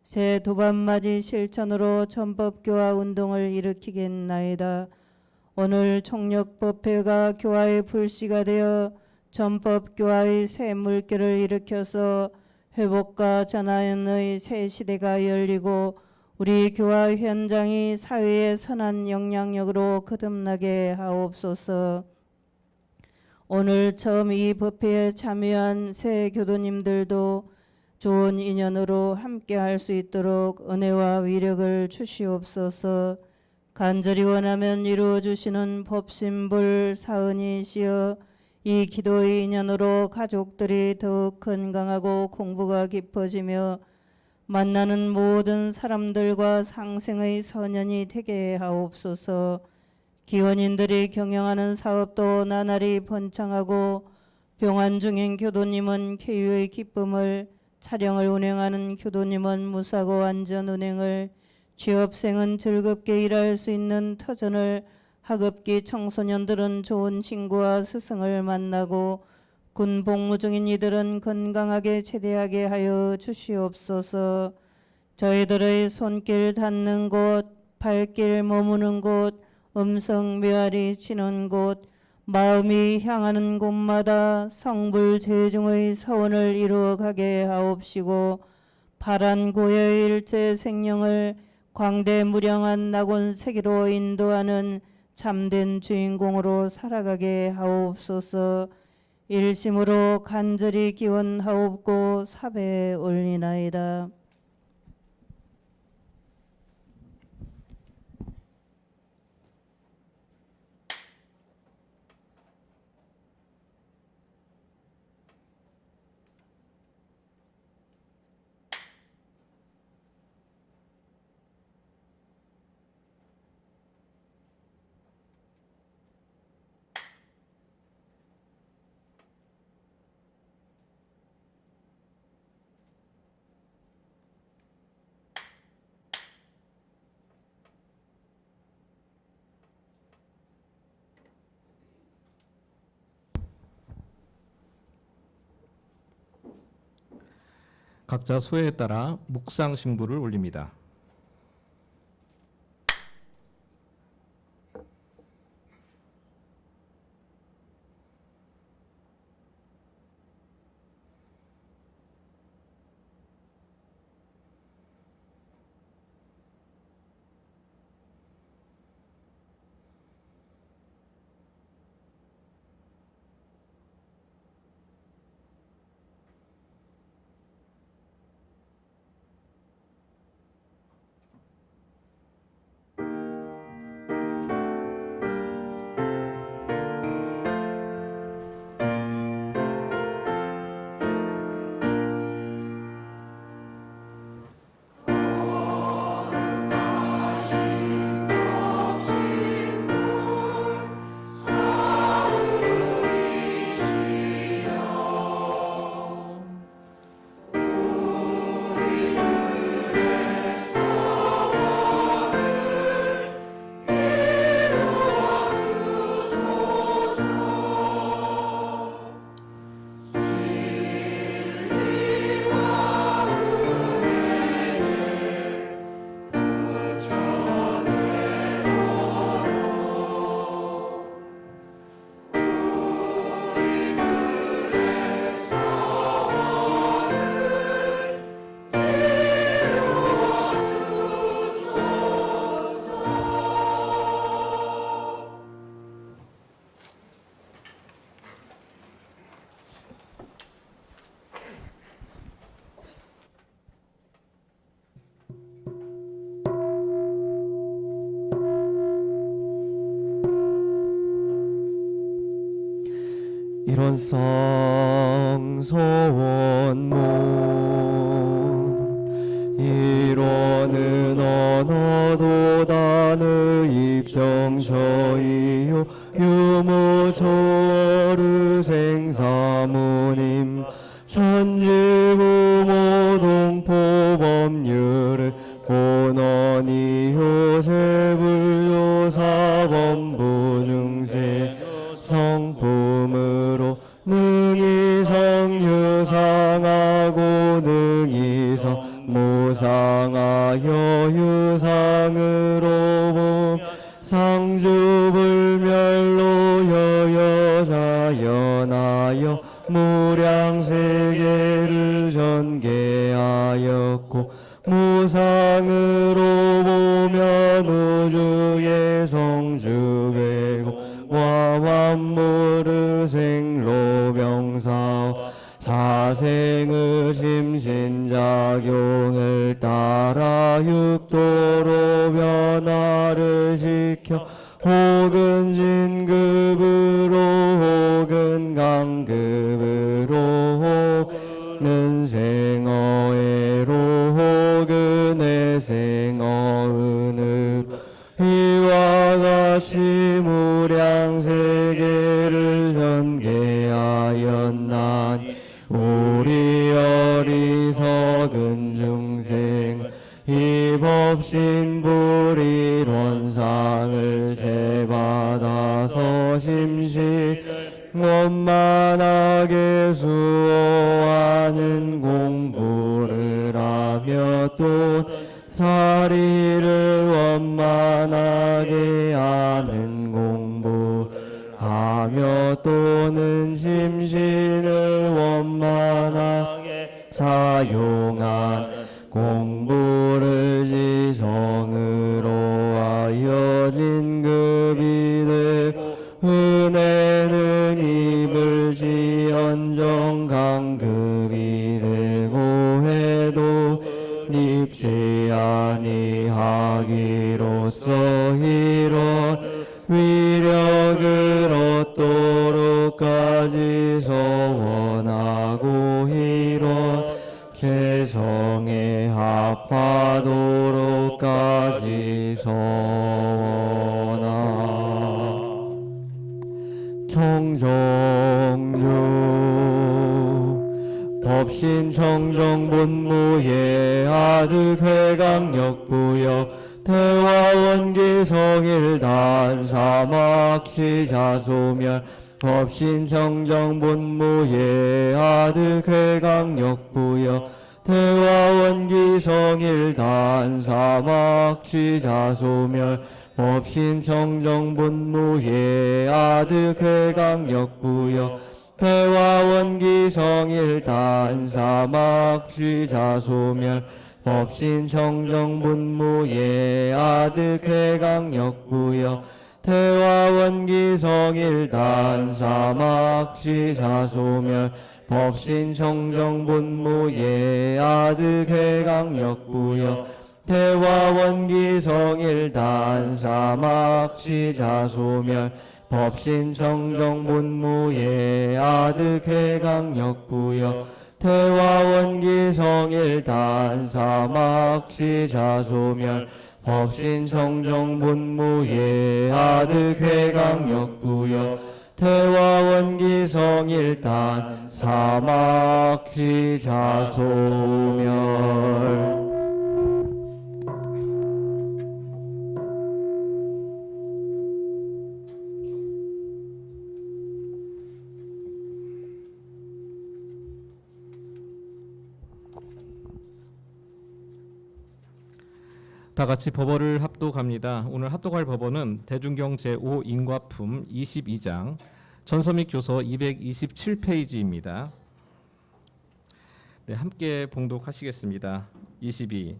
새 도반맞이 실천으로 전법교화 운동을 일으키겠나이다. 오늘 총력법회가 교화의 불씨가 되어 전법교화의 새 물결을 일으켜서 회복과 전환의 새 시대가 열리고 우리 교화 현장이 사회의 선한 영향력으로 거듭나게 하옵소서. 오늘 처음 이 법회에 참여한 새 교도님들도 좋은 인연으로 함께 할 수 있도록 은혜와 위력을 주시옵소서. 간절히 원하면 이루어 주시는 법신불 사은이시여, 이 기도의 인연으로 가족들이 더욱 건강하고 공부가 깊어지며 만나는 모든 사람들과 상생의 선연이 되게 하옵소서. 기원인들이 경영하는 사업도 나날이 번창하고 병환 중인 교도님은 쾌유의 기쁨을, 차량을 운행하는 교도님은 무사고 안전 운행을, 취업생은 즐겁게 일할 수 있는 터전을, 학업기 청소년들은 좋은 친구와 스승을 만나고 군 복무 중인 이들은 건강하게 제대하게 하여 주시옵소서. 저희들의 손길 닿는 곳, 발길 머무는 곳, 음성 묘알이 치는 곳, 마음이 향하는 곳마다 성불 제중의 서원을 이루어가게 하옵시고 파란 고요의 일제 생명을 광대무량한 낙원 세계로 인도하는 참된 주인공으로 살아가게 하옵소서. 일심으로 간절히 기원하옵고 사배에 올리나이다. 각자 수혜에 따라 묵상 신부를 올립니다. 일원상 서원문 일원은 언어도 단의 입정처이요 유무초를 생사무님 천지부모동포법률을 본원이 요셉을요사범부중세 성품으로 능히 성유상하고 능히 성무 무상하여 유상으로 보면 상주불멸로 여여자연하여 무량세계를 전개하였고 무상으로 보면 우주의 성주배고와 만물의 생로병사 사생의 심신작용을 따라 육도로 변화를 시켜 혹은 진급으로 혹은 강급으로 혹은 생어애로 혹은 애생어은으로 이와 같이 무량세계를 전개하였나니 우리 어리석은 중생 이 법신불이론상을 제받아서 심시 원만하게 수호하는 공부를 하며 또 사리를 원만하게 하는 공부를 하며 또는 심신을 원만하게 사용한 공부를 지성으로 하여 진급이 되고 은혜는 입을지언정 강급이 되고 해도 입지 아니하기로써 이런 위력을 얻도록까지 서원하고 이런 개성에 합하도록까지 서원하 청정주 법신청정본무예 아득회강역부여 대화원기성일단 사막시자소멸 법신청정본무예 아득회강역부여 대화원기성일단 사막시자소멸 법신청정본무예 아득회강역부여 대화원기성일단 사막시자소멸 법신청정본무예 아득회강역부여 대화원기성일단 사막시자소멸 법신청정본무예 아득회강역부여 대화원기성일단 사막시자소멸 법신청정본무예 아득회강역부여 대화원기성일단 사막시자소멸 법신청정본무예 아득회강역부여 대화원기성일단 사막시자소멸 다 같이 법어를 합독합니다. 오늘 합독할 법어는 대중경 제5인과품 22장 전서 및 교서 227페이지입니다. 네, 함께 봉독하시겠습니다. 22.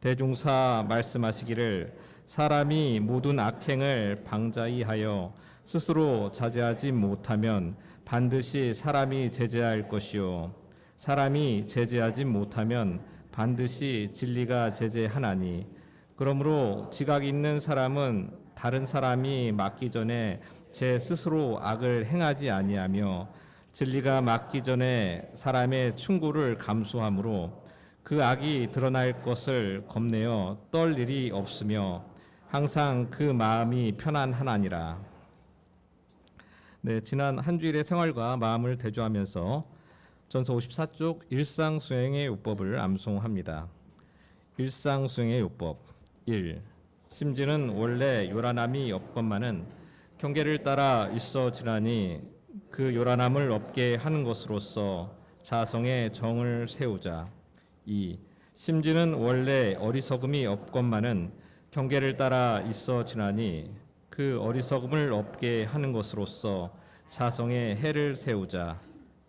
대종사 말씀하시기를 사람이 모든 악행을 방자히 하여 스스로 자제하지 못하면 반드시 사람이 제재할 것이요 사람이 제재하지 못하면 반드시 진리가 제재하나니 그러므로 지각 있는 사람은 다른 사람이 맞기 전에 제 스스로 악을 행하지 아니하며 진리가 맞기 전에 사람의 충고를 감수하므로 그 악이 드러날 것을 겁내어 떨 일이 없으며 항상 그 마음이 편안하나니라. 네, 지난 한 주일의 생활과 마음을 대조하면서 전서 54쪽 일상수행의 요법을 암송합니다. 일상수행의 요법 1. 심지는 원래 요란함이 없건만은 경계를 따라 있어지라니 그 요란함을 없게 하는 것으로서 자성의 정을 세우자. 2. 심지는 원래 어리석음이 없건만은 경계를 따라 있어지나니 그 어리석음을 없게 하는 것으로서 사성에 해를 세우자.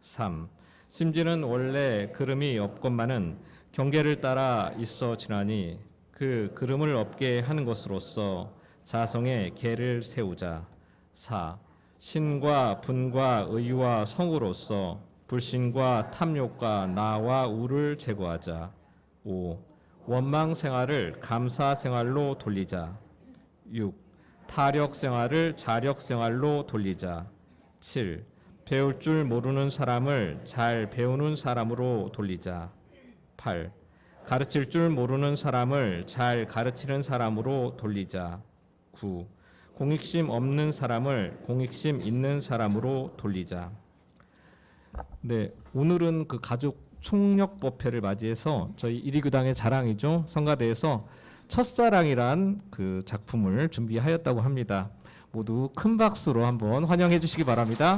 3. 심지는 원래 그름이 없건만은 경계를 따라 있어지나니 그 그름을 없게 하는 것으로서 사성에 계를 세우자. 4. 신과 분과 의와 성으로서 불신과 탐욕과 나와 우를 제거하자. 5. 원망 생활을 감사 생활로 돌리자. 6. 타력 생활을 자력 생활로 돌리자. 7. 배울 줄 모르는 사람을 잘 배우는 사람으로 돌리자. 8. 가르칠 줄 모르는 사람을 잘 가르치는 사람으로 돌리자. 9. 공익심 없는 사람을 공익심 있는 사람으로 돌리자. 네, 오늘은 그 가족 총력법회를 맞이해서 저희 이리교당의 자랑이죠. 성가대에서 첫사랑이란 그 작품을 준비하였다고 합니다. 모두 큰 박수로 한번 환영해 주시기 바랍니다.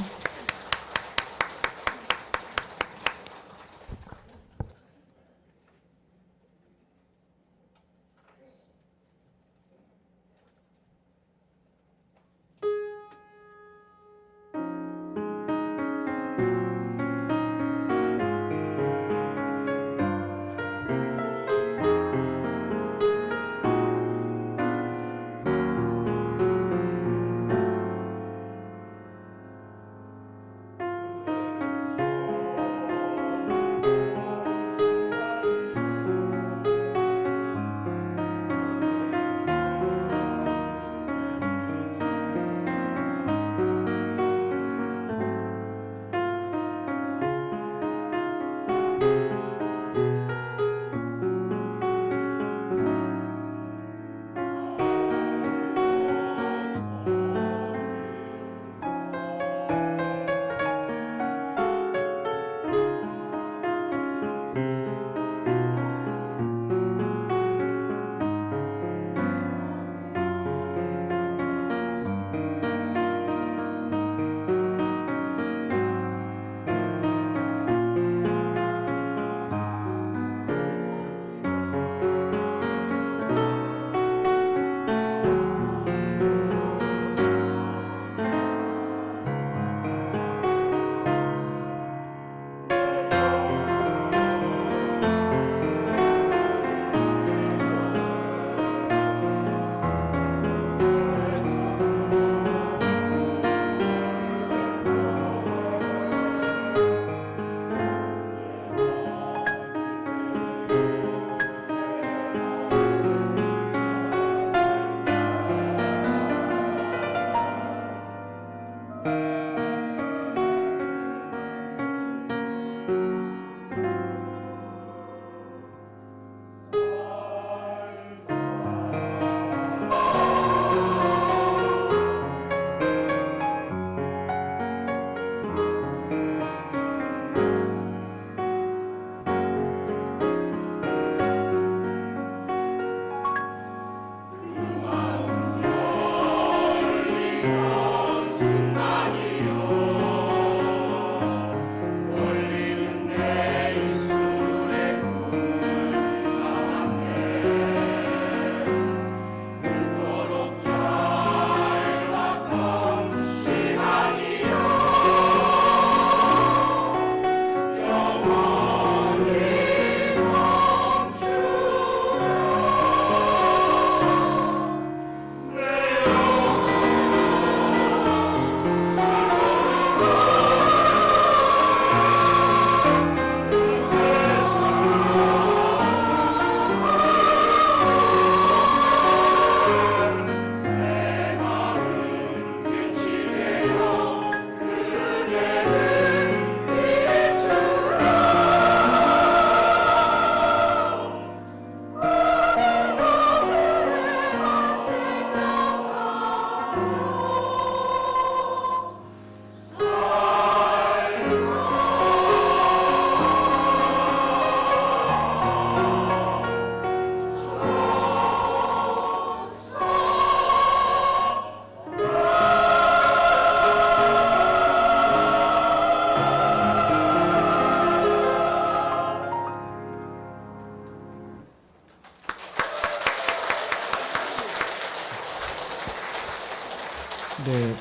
네,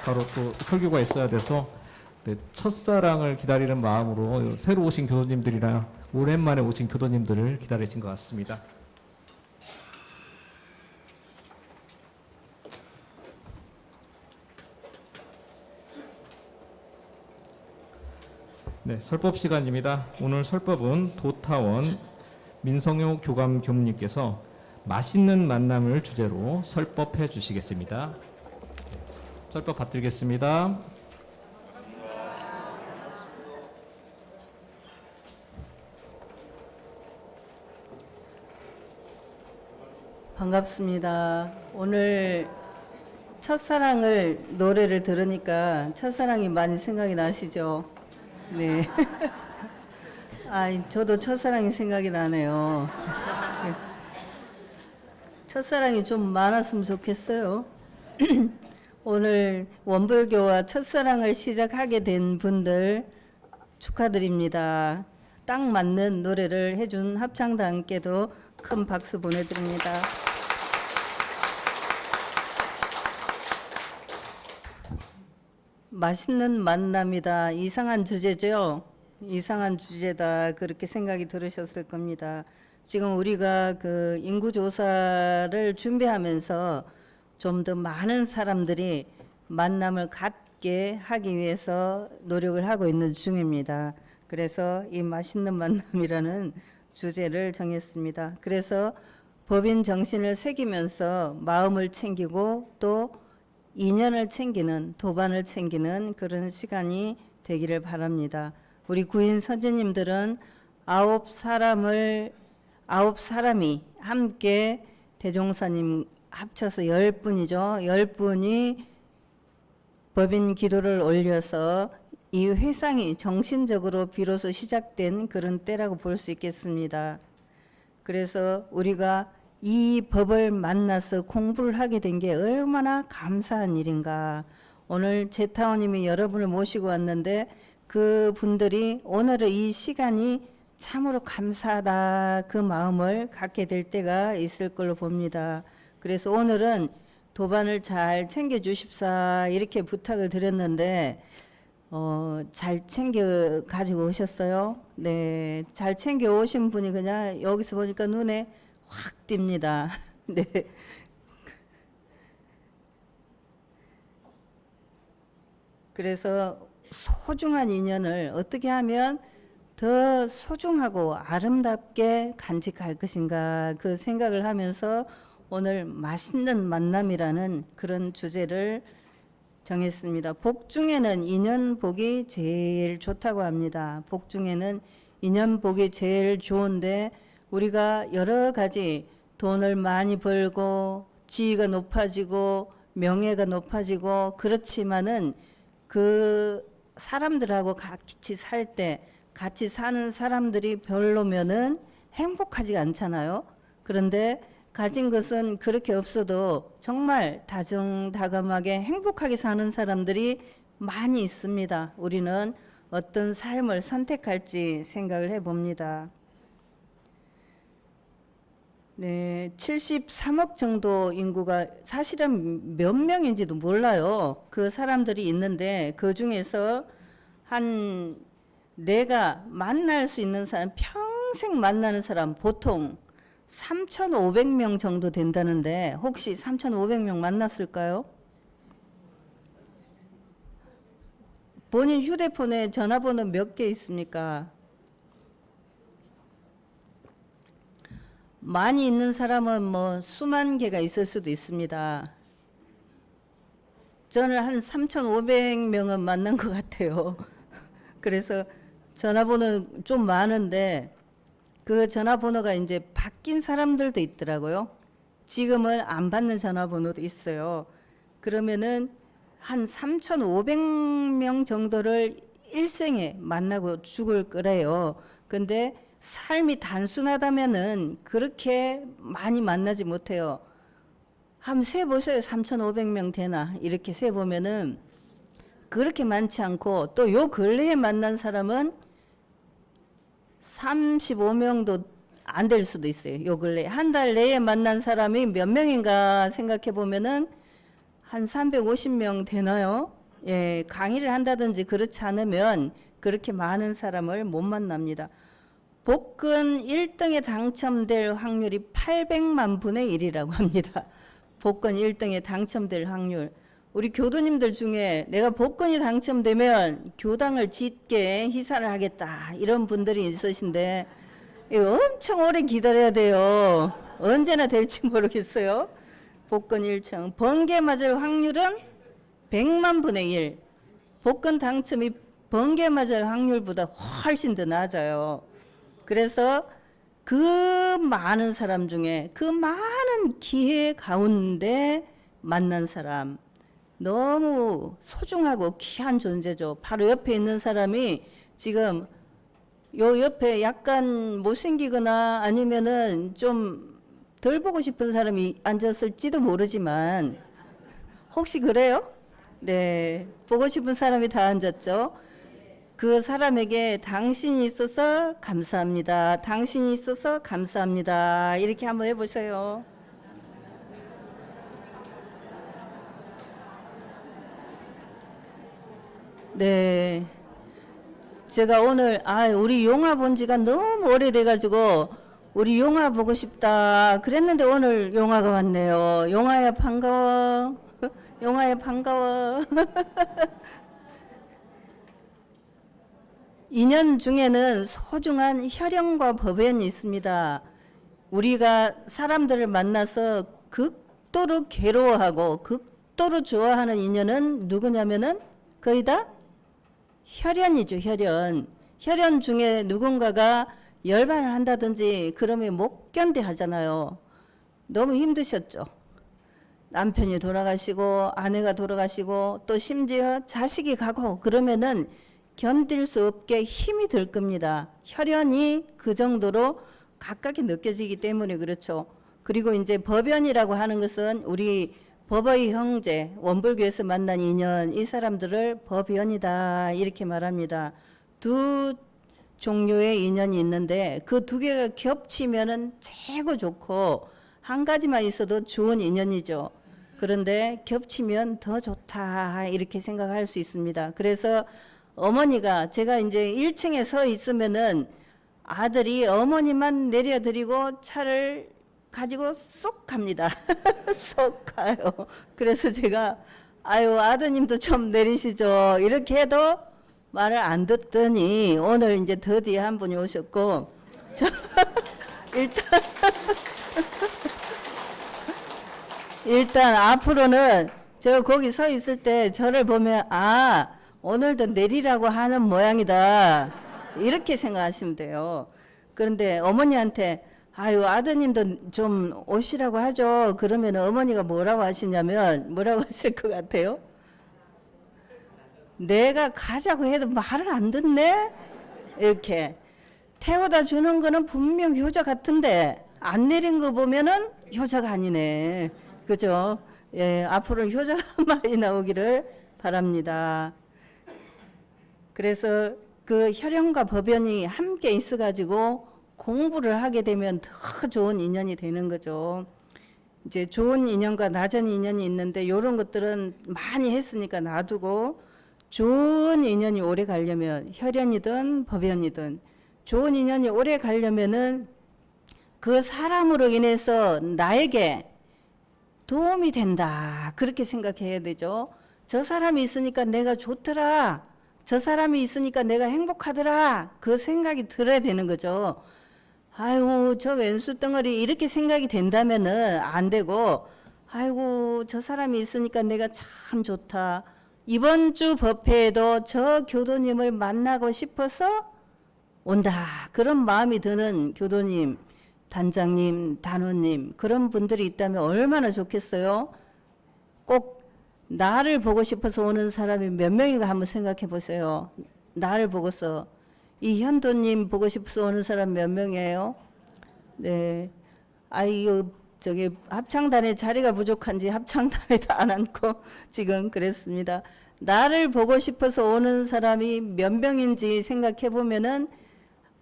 바로 또 설교가 있어야 돼서 네, 첫사랑을 기다리는 마음으로 새로 오신 교도님들이랑 오랜만에 오신 교도님들을 기다리신 것 같습니다. 네, 설법 시간입니다. 오늘 설법은 도타원 민성효 교감 교무님께서 맛있는 만남을 주제로 설법해 주시겠습니다. 설법 받들겠습니다. 반갑습니다. 오늘 첫사랑을 노래를 들으니까 첫사랑이 많이 생각이 나시죠? 네. 저도 첫사랑이 생각이 나네요. 첫사랑이 좀 많았으면 좋겠어요. 오늘 원불교와 첫사랑을 시작하게 된 분들 축하드립니다. 딱 맞는 노래를 해준 합창단께도 큰 박수 보내드립니다. 맛있는 만남이다. 이상한 주제죠? 이상한 주제다. 그렇게 생각이 들으셨을 겁니다. 지금 우리가 그 인구조사를 준비하면서 좀 더 많은 사람들이 만남을 갖게 하기 위해서 노력을 하고 있는 중입니다. 그래서 이 맛있는 만남이라는 주제를 정했습니다. 그래서 법인 정신을 새기면서 마음을 챙기고 또 인연을 챙기는, 도반을 챙기는 그런 시간이 되기를 바랍니다. 우리 구인 선지님들은 9사람이 함께 대종사님 합쳐서 10분이죠. 10분이 법인 기도를 올려서 이 회상이 정신적으로 비로소 시작된 그런 때라고 볼 수 있겠습니다. 그래서 우리가 이 법을 만나서 공부를 하게 된 게 얼마나 감사한 일인가. 오늘 제타오님이 여러분을 모시고 왔는데 그 분들이 오늘의 이 시간이 참으로 감사하다 그 마음을 갖게 될 때가 있을 걸로 봅니다. 그래서 오늘은 도반을 잘 챙겨 주십사 이렇게 부탁을 드렸는데 잘 챙겨 가지고 오셨어요? 네, 잘 챙겨 오신 분이 그냥 여기서 보니까 눈에 확 띕니다. 네. 그래서 소중한 인연을 어떻게 하면 더 소중하고 아름답게 간직할 것인가 그 생각을 하면서 오늘 맛있는 만남이라는 그런 주제를 정했습니다. 복 중에는 인연 복이 제일 좋다고 합니다. 복 중에는 인연 복이 제일 좋은데 우리가 여러 가지 돈을 많이 벌고 지위가 높아지고 명예가 높아지고 그렇지만은 그 사람들하고 같이 살 때 같이 사는 사람들이 별로면은 행복하지가 않잖아요. 그런데 가진 것은 그렇게 없어도 정말 다정다감하게 행복하게 사는 사람들이 많이 있습니다. 우리는 어떤 삶을 선택할지 생각을 해봅니다. 네, 73억 정도 인구가 사실은 몇 명인지도 몰라요. 그 사람들이 있는데 그 중에서 내가 만날 수 있는 사람, 평생 만나는 사람 보통 3,500명 정도 된다는데 혹시 3,500명 만났을까요? 본인 휴대폰에 전화번호 몇 개 있습니까? 많이 있는 사람은 뭐 수만 개가 있을 수도 있습니다. 저는 한 3,500명은 만난 것 같아요. 그래서 전화번호 좀 많은데 그 전화번호가 이제 바뀐 사람들도 있더라고요. 지금은 안 받는 전화번호도 있어요. 그러면은 한 3,500명 정도를 일생에 만나고 죽을 거래요. 근데 삶이 단순하다면은 그렇게 많이 만나지 못해요. 한번 세보세요. 3,500명 되나? 이렇게 세보면은 그렇게 많지 않고 또 요 근래에 만난 사람은 35명도 안 될 수도 있어요. 요 근래 한 달 내에 만난 사람이 몇 명인가 생각해 보면은 한 350명 되나요? 예, 강의를 한다든지 그렇지 않으면 그렇게 많은 사람을 못 만납니다. 복권 1등에 당첨될 확률이 800만 분의 1이라고 합니다. 복권 1등에 당첨될 확률. 우리 교도님들 중에 내가 복권이 당첨되면 교당을 짓게 희사를 하겠다 이런 분들이 있으신데 이거 엄청 오래 기다려야 돼요. 언제나 될지 모르겠어요. 복권 1층. 번개 맞을 확률은 100만 분의 1. 복권 당첨이 번개 맞을 확률보다 훨씬 더 낮아요. 그래서 그 많은 사람 중에 그 많은 기회 가운데 만난 사람 너무 소중하고 귀한 존재죠. 바로 옆에 있는 사람이 지금 요 옆에 약간 못생기거나 아니면은 좀 덜 보고 싶은 사람이 앉았을지도 모르지만 혹시 그래요? 네, 보고 싶은 사람이 다 앉았죠. 그 사람에게 당신이 있어서 감사합니다. 당신이 있어서 감사합니다. 이렇게 한번 해보세요. 네. 제가 오늘 우리 용화 본 지가 너무 오래돼가지고 우리 용화 보고 싶다 그랬는데 오늘 용화가 왔네요. 용화야 반가워. 용화야 반가워. 인연 중에는 소중한 혈연과 법연이 있습니다. 우리가 사람들을 만나서 극도로 괴로워하고 극도로 좋아하는 인연은 누구냐면은 거의 다 혈연이죠. 혈연. 혈연 중에 누군가가 열반을 한다든지 그러면 못 견뎌 하잖아요. 너무 힘드셨죠. 남편이 돌아가시고 아내가 돌아가시고 또 심지어 자식이 가고 그러면은 견딜 수 없게 힘이 들 겁니다. 혈연이 그 정도로 가깝게 느껴지기 때문에 그렇죠. 그리고 이제 법연이라고 하는 것은 우리 법의 형제, 원불교에서 만난 인연, 이 사람들을 법연이다 이렇게 말합니다. 두 종류의 인연이 있는데 그 두 개가 겹치면은 최고 좋고 한 가지만 있어도 좋은 인연이죠. 그런데 겹치면 더 좋다 이렇게 생각할 수 있습니다. 그래서 어머니가 제가 이제 1층에 서 있으면은 아들이 어머니만 내려드리고 차를 가지고 쏙 갑니다. 쏙 가요. 그래서 제가 아드님도 좀 내리시죠. 이렇게 해도 말을 안 듣더니 오늘 이제 드디어 한 분이 오셨고 일단 앞으로는 제가 거기 서 있을 때 저를 보면 오늘도 내리라고 하는 모양이다 이렇게 생각하시면 돼요. 그런데 어머니한테 아드님도 좀 오시라고 하죠. 그러면 어머니가 뭐라고 하시냐면 뭐라고 하실 것 같아요? 내가 가자고 해도 말을 안 듣네? 이렇게 태워다 주는 거는 분명 효자 같은데 안 내린 거 보면은 효자가 아니네. 그죠? 예, 앞으로 효자가 많이 나오기를 바랍니다. 그래서 그 혈연과 법연이 함께 있어가지고 공부를 하게 되면 더 좋은 인연이 되는 거죠. 이제 좋은 인연과 낮은 인연이 있는데 이런 것들은 많이 했으니까 놔두고 좋은 인연이 오래 가려면 혈연이든 법연이든 좋은 인연이 오래 가려면은 그 사람으로 인해서 나에게 도움이 된다 그렇게 생각해야 되죠. 저 사람이 있으니까 내가 좋더라. 저 사람이 있으니까 내가 행복하더라. 그 생각이 들어야 되는 거죠. 저 왼수 덩어리 이렇게 생각이 된다면은 안 되고 저 사람이 있으니까 내가 참 좋다. 이번 주 법회에도 저 교도님을 만나고 싶어서 온다. 그런 마음이 드는 교도님, 단장님, 단원님 그런 분들이 있다면 얼마나 좋겠어요. 꼭 나를 보고 싶어서 오는 사람이 몇 명인가 한번 생각해 보세요. 나를 보고서 이 현도님 보고 싶어서 오는 사람 몇 명이에요? 네. 저기 합창단에 자리가 부족한지 합창단에도 안 앉고 지금 그랬습니다. 나를 보고 싶어서 오는 사람이 몇 명인지 생각해 보면은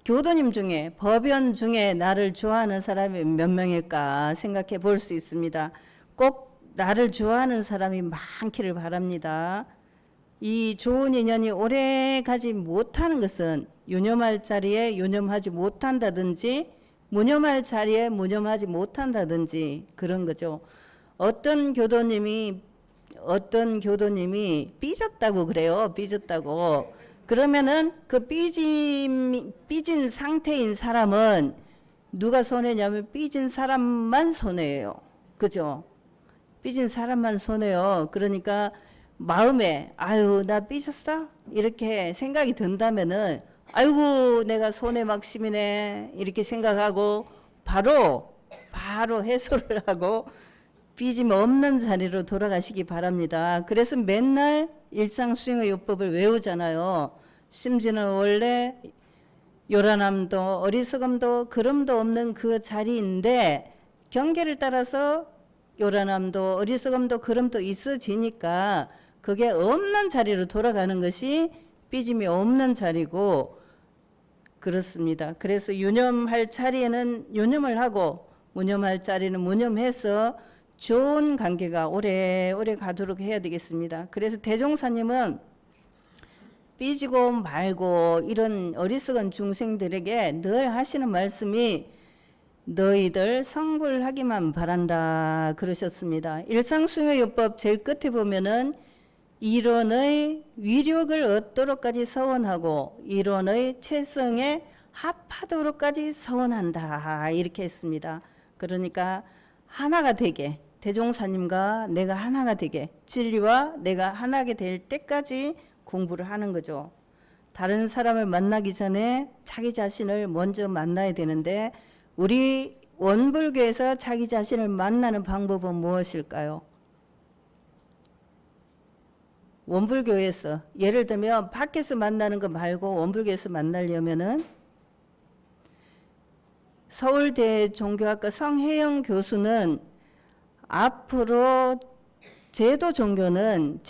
교도님 중에 법연 중에 나를 좋아하는 사람이 몇 명일까 생각해 볼 수 있습니다. 꼭 나를 좋아하는 사람이 많기를 바랍니다. 이 좋은 인연이 오래 가지 못하는 것은 유념할 자리에 유념하지 못한다든지 무념할 자리에 무념하지 못한다든지 그런 거죠. 어떤 교도님이 삐졌다고 그래요. 삐졌다고. 그러면은 그 삐진 상태인 사람은 누가 손해냐면 삐진 사람만 손해예요. 그죠? 삐진 사람만 손해요. 그러니까 마음에 아유 나 삐졌어? 이렇게 생각이 든다면은 아이고 내가 손해 막심이네 이렇게 생각하고 바로 해소를 하고 삐짐 없는 자리로 돌아가시기 바랍니다. 그래서 맨날 일상수행의 요법을 외우잖아요. 심지어는 원래 요란함도 어리석음도 그름도 없는 그 자리인데 경계를 따라서 요란함도 어리석음도 그름도 있어지니까 그게 없는 자리로 돌아가는 것이 삐짐이 없는 자리고 그렇습니다. 그래서 유념할 자리에는 유념을 하고 무념할 자리는 무념해서 좋은 관계가 오래오래 가도록 해야 되겠습니다. 그래서 대종사님은 삐지고 말고 이런 어리석은 중생들에게 늘 하시는 말씀이 너희들 성불하기만 바란다 그러셨습니다. 일상수행의 요법 제일 끝에 보면은 이론의 위력을 얻도록까지 서원하고 이론의 체성에 합하도록까지 서원한다 이렇게 했습니다. 그러니까 하나가 되게 대종사님과 내가 하나가 되게 진리와 내가 하나가 될 때까지 공부를 하는 거죠. 다른 사람을 만나기 전에 자기 자신을 먼저 만나야 되는데 우리 원불교에서 자기 자신을 만나는 방법은 무엇일까요? 원불교에서 예를 들면 밖에서 만나는 거 말고 원불교에서 만나려면은 서울대 종교학과 성혜영 교수는 앞으로 제도 종교는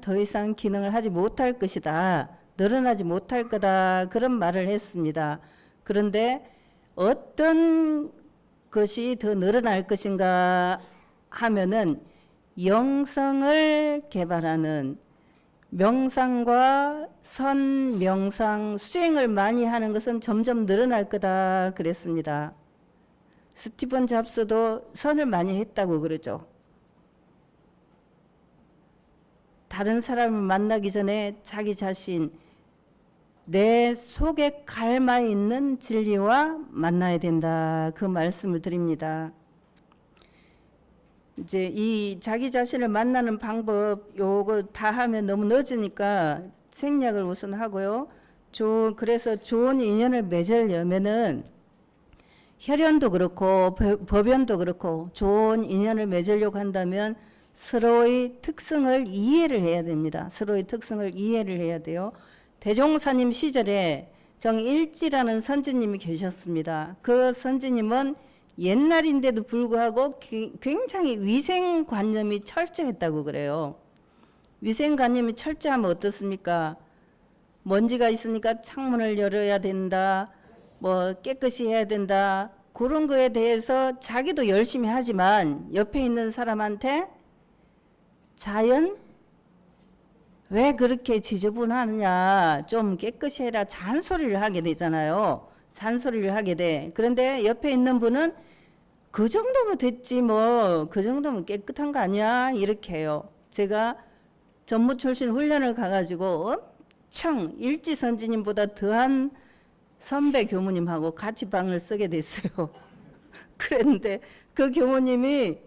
더 이상 기능을 하지 못할 것이다. 늘어나지 못할 거다. 그런 말을 했습니다. 그런데 어떤 것이 더 늘어날 것인가 하면은 영성을 개발하는 명상과 선명상 수행을 많이 하는 것은 점점 늘어날 거다 그랬습니다. 스티븐 잡스도 선을 많이 했다고 그러죠. 다른 사람을 만나기 전에 자기 자신 내 속에 갈마 있는 진리와 만나야 된다 그 말씀을 드립니다. 이제 이 자기 자신을 만나는 방법 요거 다 하면 너무 늦으니까 생략을 우선 하고요. 그래서 좋은 인연을 맺으려면은 혈연도 그렇고 법연도 그렇고 좋은 인연을 맺으려고 한다면 서로의 특성을 이해를 해야 됩니다. 서로의 특성을 이해를 해야 돼요. 대종사님 시절에 정일지라는 선지님이 계셨습니다. 그 선지님은 옛날인데도 불구하고 굉장히 위생관념이 철저했다고 그래요. 위생관념이 철저하면 어떻습니까? 먼지가 있으니까 창문을 열어야 된다. 뭐 깨끗이 해야 된다. 그런 거에 대해서 자기도 열심히 하지만 옆에 있는 사람한테 자연 왜 그렇게 지저분하느냐 좀 깨끗이 해라 잔소리를 하게 되잖아요. 잔소리를 하게 돼. 그런데 옆에 있는 분은 그 정도면 됐지 뭐 그 정도면 깨끗한 거 아니야 이렇게 해요. 제가 전무 출신 훈련을 가가지고 엄청 일지선지님보다 더한 선배 교무님하고 같이 방을 쓰게 됐어요. 그랬는데 그 교무님이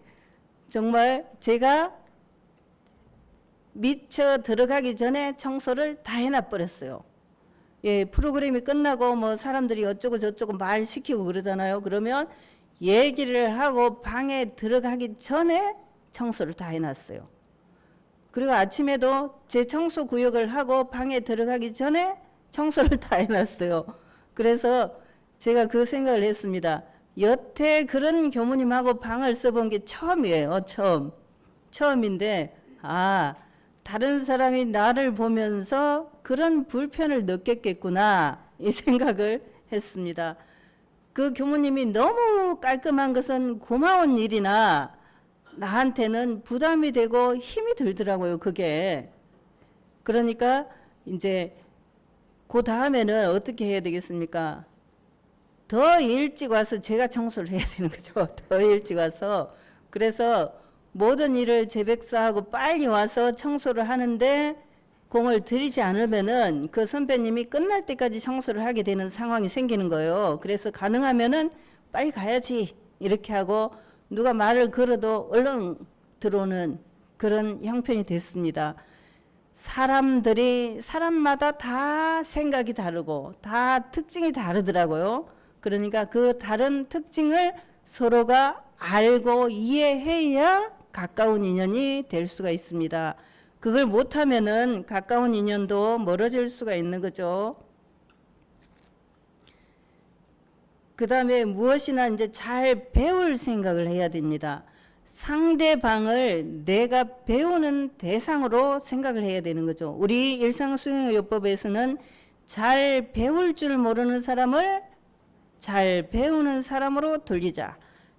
정말 제가 미처 들어가기 전에 청소를 다 해놔버렸어요. 예, 프로그램이 끝나고 뭐 사람들이 어쩌고 저쩌고 말 시키고 그러잖아요. 그러면 얘기를 하고 방에 들어가기 전에 청소를 다 해놨어요. 그리고 아침에도 제 청소 구역을 하고 방에 들어가기 전에 청소를 다 해놨어요. 그래서 제가 그 생각을 했습니다. 여태 그런 교무님하고 방을 써본 게 처음이에요. 처음인데 다른 사람이 나를 보면서 그런 불편을 느꼈겠구나 이 생각을 했습니다. 그 교무님이 너무 깔끔한 것은 고마운 일이나 나한테는 부담이 되고 힘이 들더라고요, 그게. 그러니까 이제 그 다음에는 어떻게 해야 되겠습니까? 더 일찍 와서 제가 청소를 해야 되는 거죠. 더 일찍 와서. 그래서 모든 일을 제 백사하고 빨리 와서 청소를 하는데 공을 들이지 않으면은 그 선배님이 끝날 때까지 청소를 하게 되는 상황이 생기는 거예요. 그래서 가능하면은 빨리 가야지 이렇게 하고 누가 말을 걸어도 얼른 들어오는 그런 형편이 됐습니다. 사람마다 다 생각이 다르고 다 특징이 다르더라고요. 그러니까 그 다른 특징을 서로가 알고 이해해야 가까운 인연이 될 수가 있습니다. 그걸 못하면은 가까운 인연도 멀어질 수가 있는 거죠. 그 다음에 무엇이나 이제 잘 배울 생각을 해야 됩니다. 상대방을 내가 배우는 대상으로 생각을 해야 되는 거죠. 우리 일상수행요법에서는 잘 배울 줄 모르는 사람을 잘 배우는 사람으로 돌리자.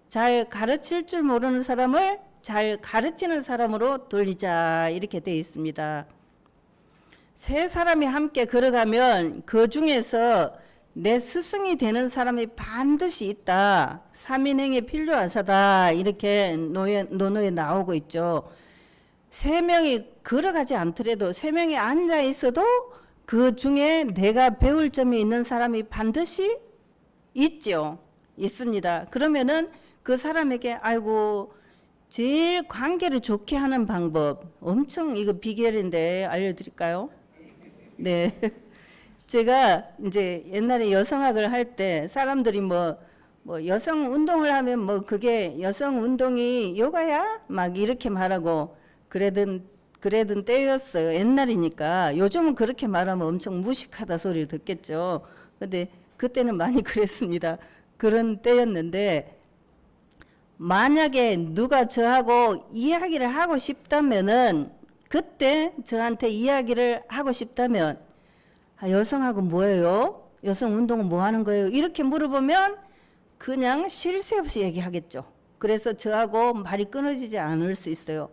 잘 가르칠 줄 모르는 사람을 잘 가르치는 사람으로 돌리자. 이렇게 되어 있습니다. 세 사람이 함께 걸어가면 그 중에서 내 스승이 되는 사람이 반드시 있다. 삼인행에 필요하사다. 이렇게 논어에 나오고 있죠. 세 명이 걸어가지 않더라도 세 명이 앉아 있어도 그 중에 내가 배울 점이 있는 사람이 반드시 있죠. 있습니다. 그러면은 그 사람에게 아이고 제일 관계를 좋게 하는 방법 엄청 이거 비결인데 알려드릴까요? 네. 제가 이제 옛날에 여성학을 할 때 사람들이 뭐 여성 운동을 하면 뭐 그게 여성 운동이 요가야? 막 이렇게 말하고 그러던 때였어요. 옛날이니까. 요즘은 그렇게 말하면 엄청 무식하다 소리를 듣겠죠. 근데 그때는 많이 그랬습니다. 그런 때였는데 만약에 누가 저하고 이야기를 하고 싶다면은 그때 저한테 이야기를 하고 싶다면 여성하고 뭐예요? 여성 운동은 뭐 하는 거예요? 이렇게 물어보면 그냥 쉴 새 없이 얘기하겠죠. 그래서 저하고 말이 끊어지지 않을 수 있어요.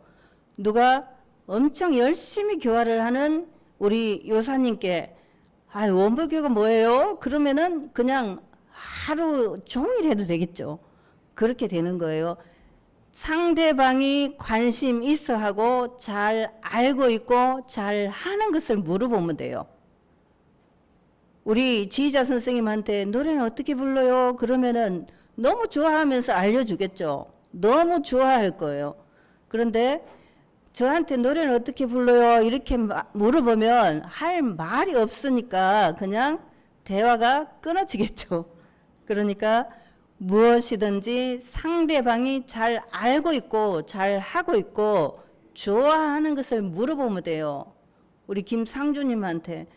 누가 엄청 열심히 교화를 하는 우리 요사님께 원불교가 뭐예요? 그러면은 그냥 하루 종일 해도 되겠죠. 그렇게 되는 거예요. 상대방이 관심 있어 하고 잘 알고 있고 잘 하는 것을 물어보면 돼요. 우리 지휘자 선생님한테 노래는 어떻게 불러요? 그러면은 너무 좋아하면서 알려주겠죠. 너무 좋아할 거예요. 그런데 저한테 노래는 어떻게 불러요? 이렇게 물어보면 할 말이 없으니까 그냥 대화가 끊어지겠죠. 그러니까 무엇이든지 상대방이 잘 알고 있고 잘 하고 있고 좋아하는 것을 물어보면 돼요. 우리 김상주님한테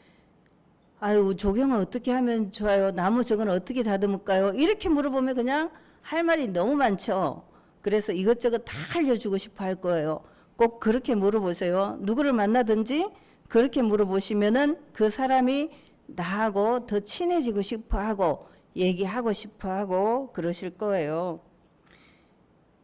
조경은 어떻게 하면 좋아요? 나무 저건 어떻게 다듬을까요? 이렇게 물어보면 그냥 할 말이 너무 많죠. 그래서 이것저것 다 알려주고 싶어 할 거예요. 꼭 그렇게 물어보세요. 누구를 만나든지 그렇게 물어보시면은 그 사람이 나하고 더 친해지고 싶어 하고 얘기하고 싶어 하고 그러실 거예요.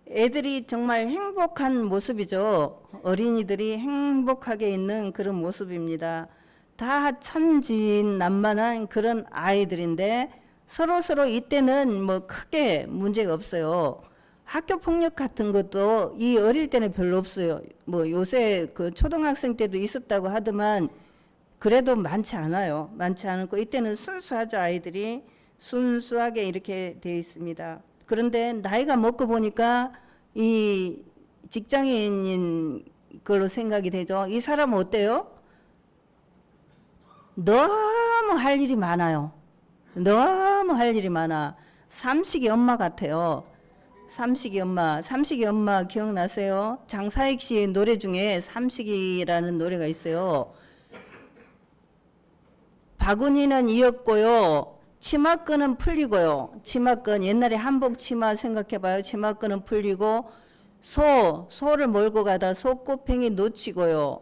애들이 정말 행복한 모습이죠. 어린이들이 행복하게 있는 그런 모습입니다. 다 천진난만한 그런 아이들인데 서로 이때는 뭐 크게 문제가 없어요. 학교 폭력 같은 것도 이 어릴 때는 별로 없어요. 뭐 요새 그 초등학생 때도 있었다고 하더만 그래도 많지 않아요. 많지 않고 이때는 순수하죠. 아이들이 순수하게 이렇게 되어 있습니다. 그런데 나이가 먹고 보니까 이 직장인인 걸로 생각이 되죠. 이 사람은 어때요? 너무 할 일이 많아요. 너무 할 일이 많아. 삼식이 엄마 같아요. 삼식이 엄마 기억나세요? 장사익 씨의 노래 중에 삼식이라는 노래가 있어요. 바구니는 이었고요. 치마끈은 풀리고요. 치마끈 옛날에 한복 치마 생각해봐요. 치마끈은 풀리고 소를 몰고 가다 소꼬팽이 놓치고요.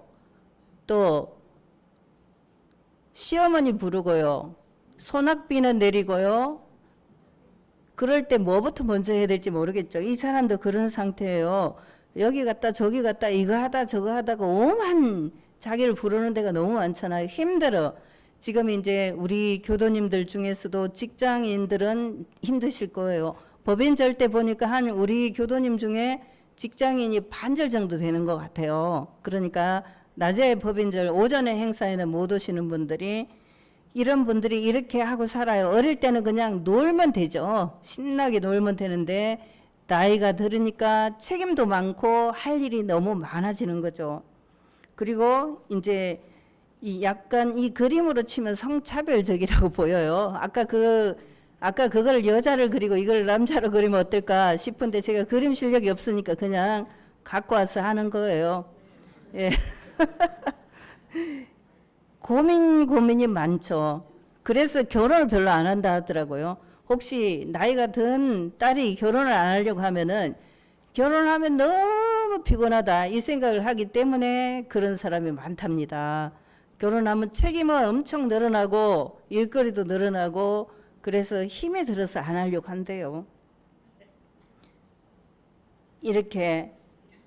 또 시어머니 부르고요. 소낙비는 내리고요. 그럴 때 뭐부터 먼저 해야 될지 모르겠죠. 이 사람도 그런 상태예요. 여기 갔다 저기 갔다 이거 하다 저거 하다가 오만 자기를 부르는 데가 너무 많잖아요. 힘들어. 지금 이제 우리 교도님들 중에서도 직장인들은 힘드실 거예요. 법인절 때 보니까 한 우리 교도님 중에 직장인이 반절 정도 되는 것 같아요. 그러니까 낮에 법인절, 오전에 행사에는 못 오시는 분들이, 이런 분들이 이렇게 하고 살아요. 어릴 때는 그냥 놀면 되죠. 신나게 놀면 되는데 나이가 들으니까 책임도 많고 할 일이 너무 많아지는 거죠. 그리고 이제 이 약간 이 그림으로 치면 성차별적이라고 보여요. 아까 그걸 여자를 그리고 이걸 남자로 그리면 어떨까 싶은데 제가 그림 실력이 없으니까 그냥 갖고 와서 하는 거예요. 예. 고민이 많죠. 그래서 결혼을 별로 안 한다 하더라고요. 혹시 나이가 든 딸이 결혼을 안 하려고 하면은 결혼하면 너무 피곤하다 이 생각을 하기 때문에 그런 사람이 많답니다. 결혼하면 책임은 엄청 늘어나고 일거리도 늘어나고 그래서 힘이 들어서 안 하려고 한대요. 이렇게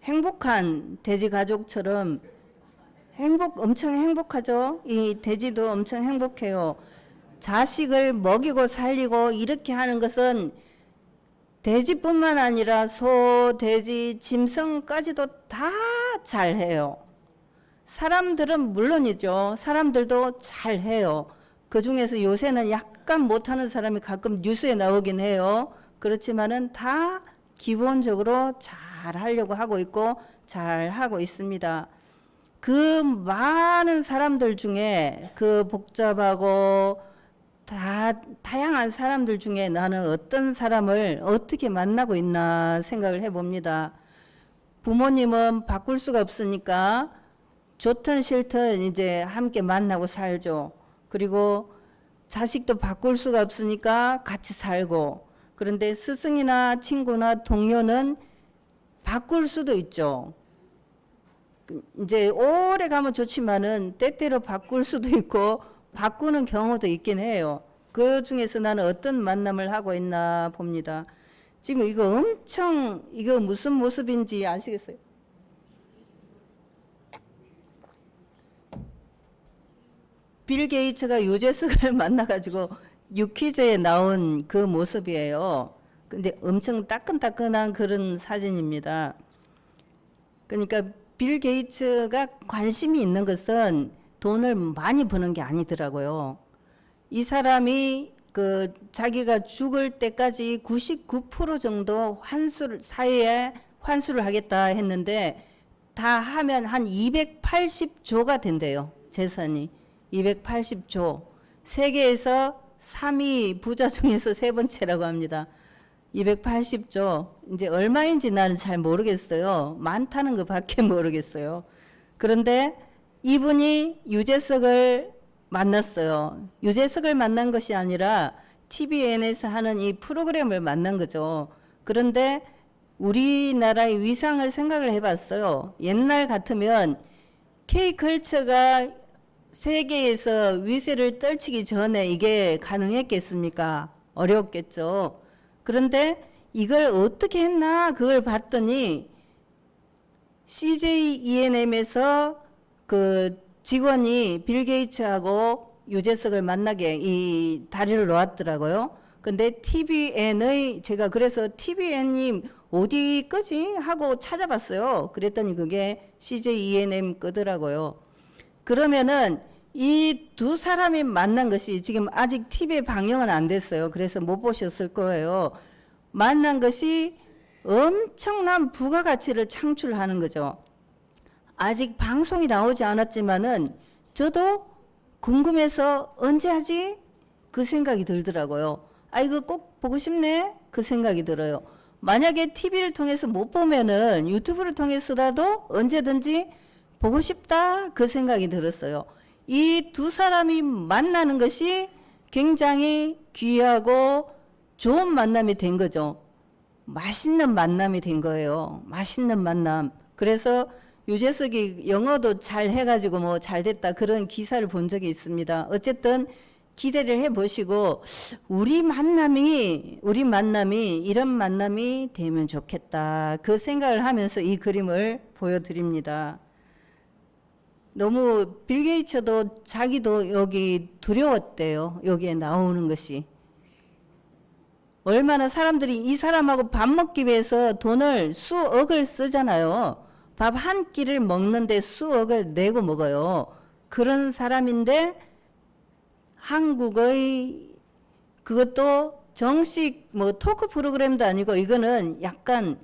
행복한 돼지 가족처럼 엄청 행복하죠. 이 돼지도 엄청 행복해요. 자식을 먹이고 살리고 이렇게 하는 것은 돼지뿐만 아니라 소, 돼지, 짐승까지도 다 잘해요. 사람들은 물론이죠. 사람들도 잘해요. 그중에서 요새는 약간 못하는 사람이 가끔 뉴스에 나오긴 해요. 그렇지만은 다 기본적으로 잘 하려고 하고 있고 잘 하고 있습니다. 그 많은 사람들 중에 그 복잡하고 다양한 사람들 중에 나는 어떤 사람을 어떻게 만나고 있나 생각을 해봅니다. 부모님은 바꿀 수가 없으니까 좋든 싫든 이제 함께 만나고 살죠. 그리고 자식도 바꿀 수가 없으니까 같이 살고, 그런데 스승이나 친구나 동료는 바꿀 수도 있죠. 이제 오래 가면 좋지만은 때때로 바꿀 수도 있고 바꾸는 경우도 있긴 해요. 그 중에서 나는 어떤 만남을 하고 있나 봅니다. 지금 이거 무슨 모습인지 아시겠어요? 빌 게이츠가 유재석을 만나가지고 유퀴즈에 나온 그 모습이에요. 근데 엄청 따끈따끈한 그런 사진입니다. 그러니까 빌 게이츠가 관심이 있는 것은 돈을 많이 버는 게 아니더라고요. 이 사람이 자기가 죽을 때까지 99% 정도 사회에 환수를 하겠다 했는데 다 하면 한 280조가 된대요. 재산이 280조. 세계에서 3위 부자 중에서 세 번째라고 합니다. 280조. 이제 얼마인지 나는 잘 모르겠어요. 많다는 것밖에 모르겠어요. 그런데 이분이 유재석을 만났어요. 유재석을 만난 것이 아니라 TVN에서 하는 이 프로그램을 만난 거죠. 그런데 우리나라의 위상을 생각을 해봤어요. 옛날 같으면 K컬처가 세계에서 위세를 떨치기 전에 이게 가능했겠습니까? 어려웠겠죠. 그런데 이걸 어떻게 했나 그걸 봤더니 CJ ENM에서 그 직원이 빌 게이츠하고 유재석을 만나게 이 다리를 놓았더라고요. 근데 제가 그래서 TVN이 어디 거지 하고 찾아봤어요. 그랬더니 그게 CJ ENM 거더라고요. 그러면은 이 두 사람이 만난 것이 지금 아직 TV에 방영은 안 됐어요. 그래서 못 보셨을 거예요. 만난 것이 엄청난 부가가치를 창출하는 거죠. 아직 방송이 나오지 않았지만은 저도 궁금해서 언제 하지? 그 생각이 들더라고요. 아, 이거 꼭 보고 싶네? 그 생각이 들어요. 만약에 TV를 통해서 못 보면은 유튜브를 통해서라도 언제든지 보고 싶다? 그 생각이 들었어요. 이 두 사람이 만나는 것이 굉장히 귀하고 좋은 만남이 된 거죠. 맛있는 만남이 된 거예요. 맛있는 만남. 그래서 유재석이 영어도 잘 해가지고 뭐 잘 됐다 그런 기사를 본 적이 있습니다. 어쨌든 기대를 해보시고 우리 만남이 이런 만남이 되면 좋겠다. 그 생각을 하면서 이 그림을 보여드립니다. 너무 빌 게이츠도 자기도 여기 두려웠대요. 여기에 나오는 것이. 얼마나 사람들이 이 사람하고 밥 먹기 위해서 돈을 수억을 쓰잖아요. 밥 한 끼를 먹는데 수억을 내고 먹어요. 그런 사람인데 한국의 그것도 정식 뭐 토크 프로그램도 아니고 이거는 약간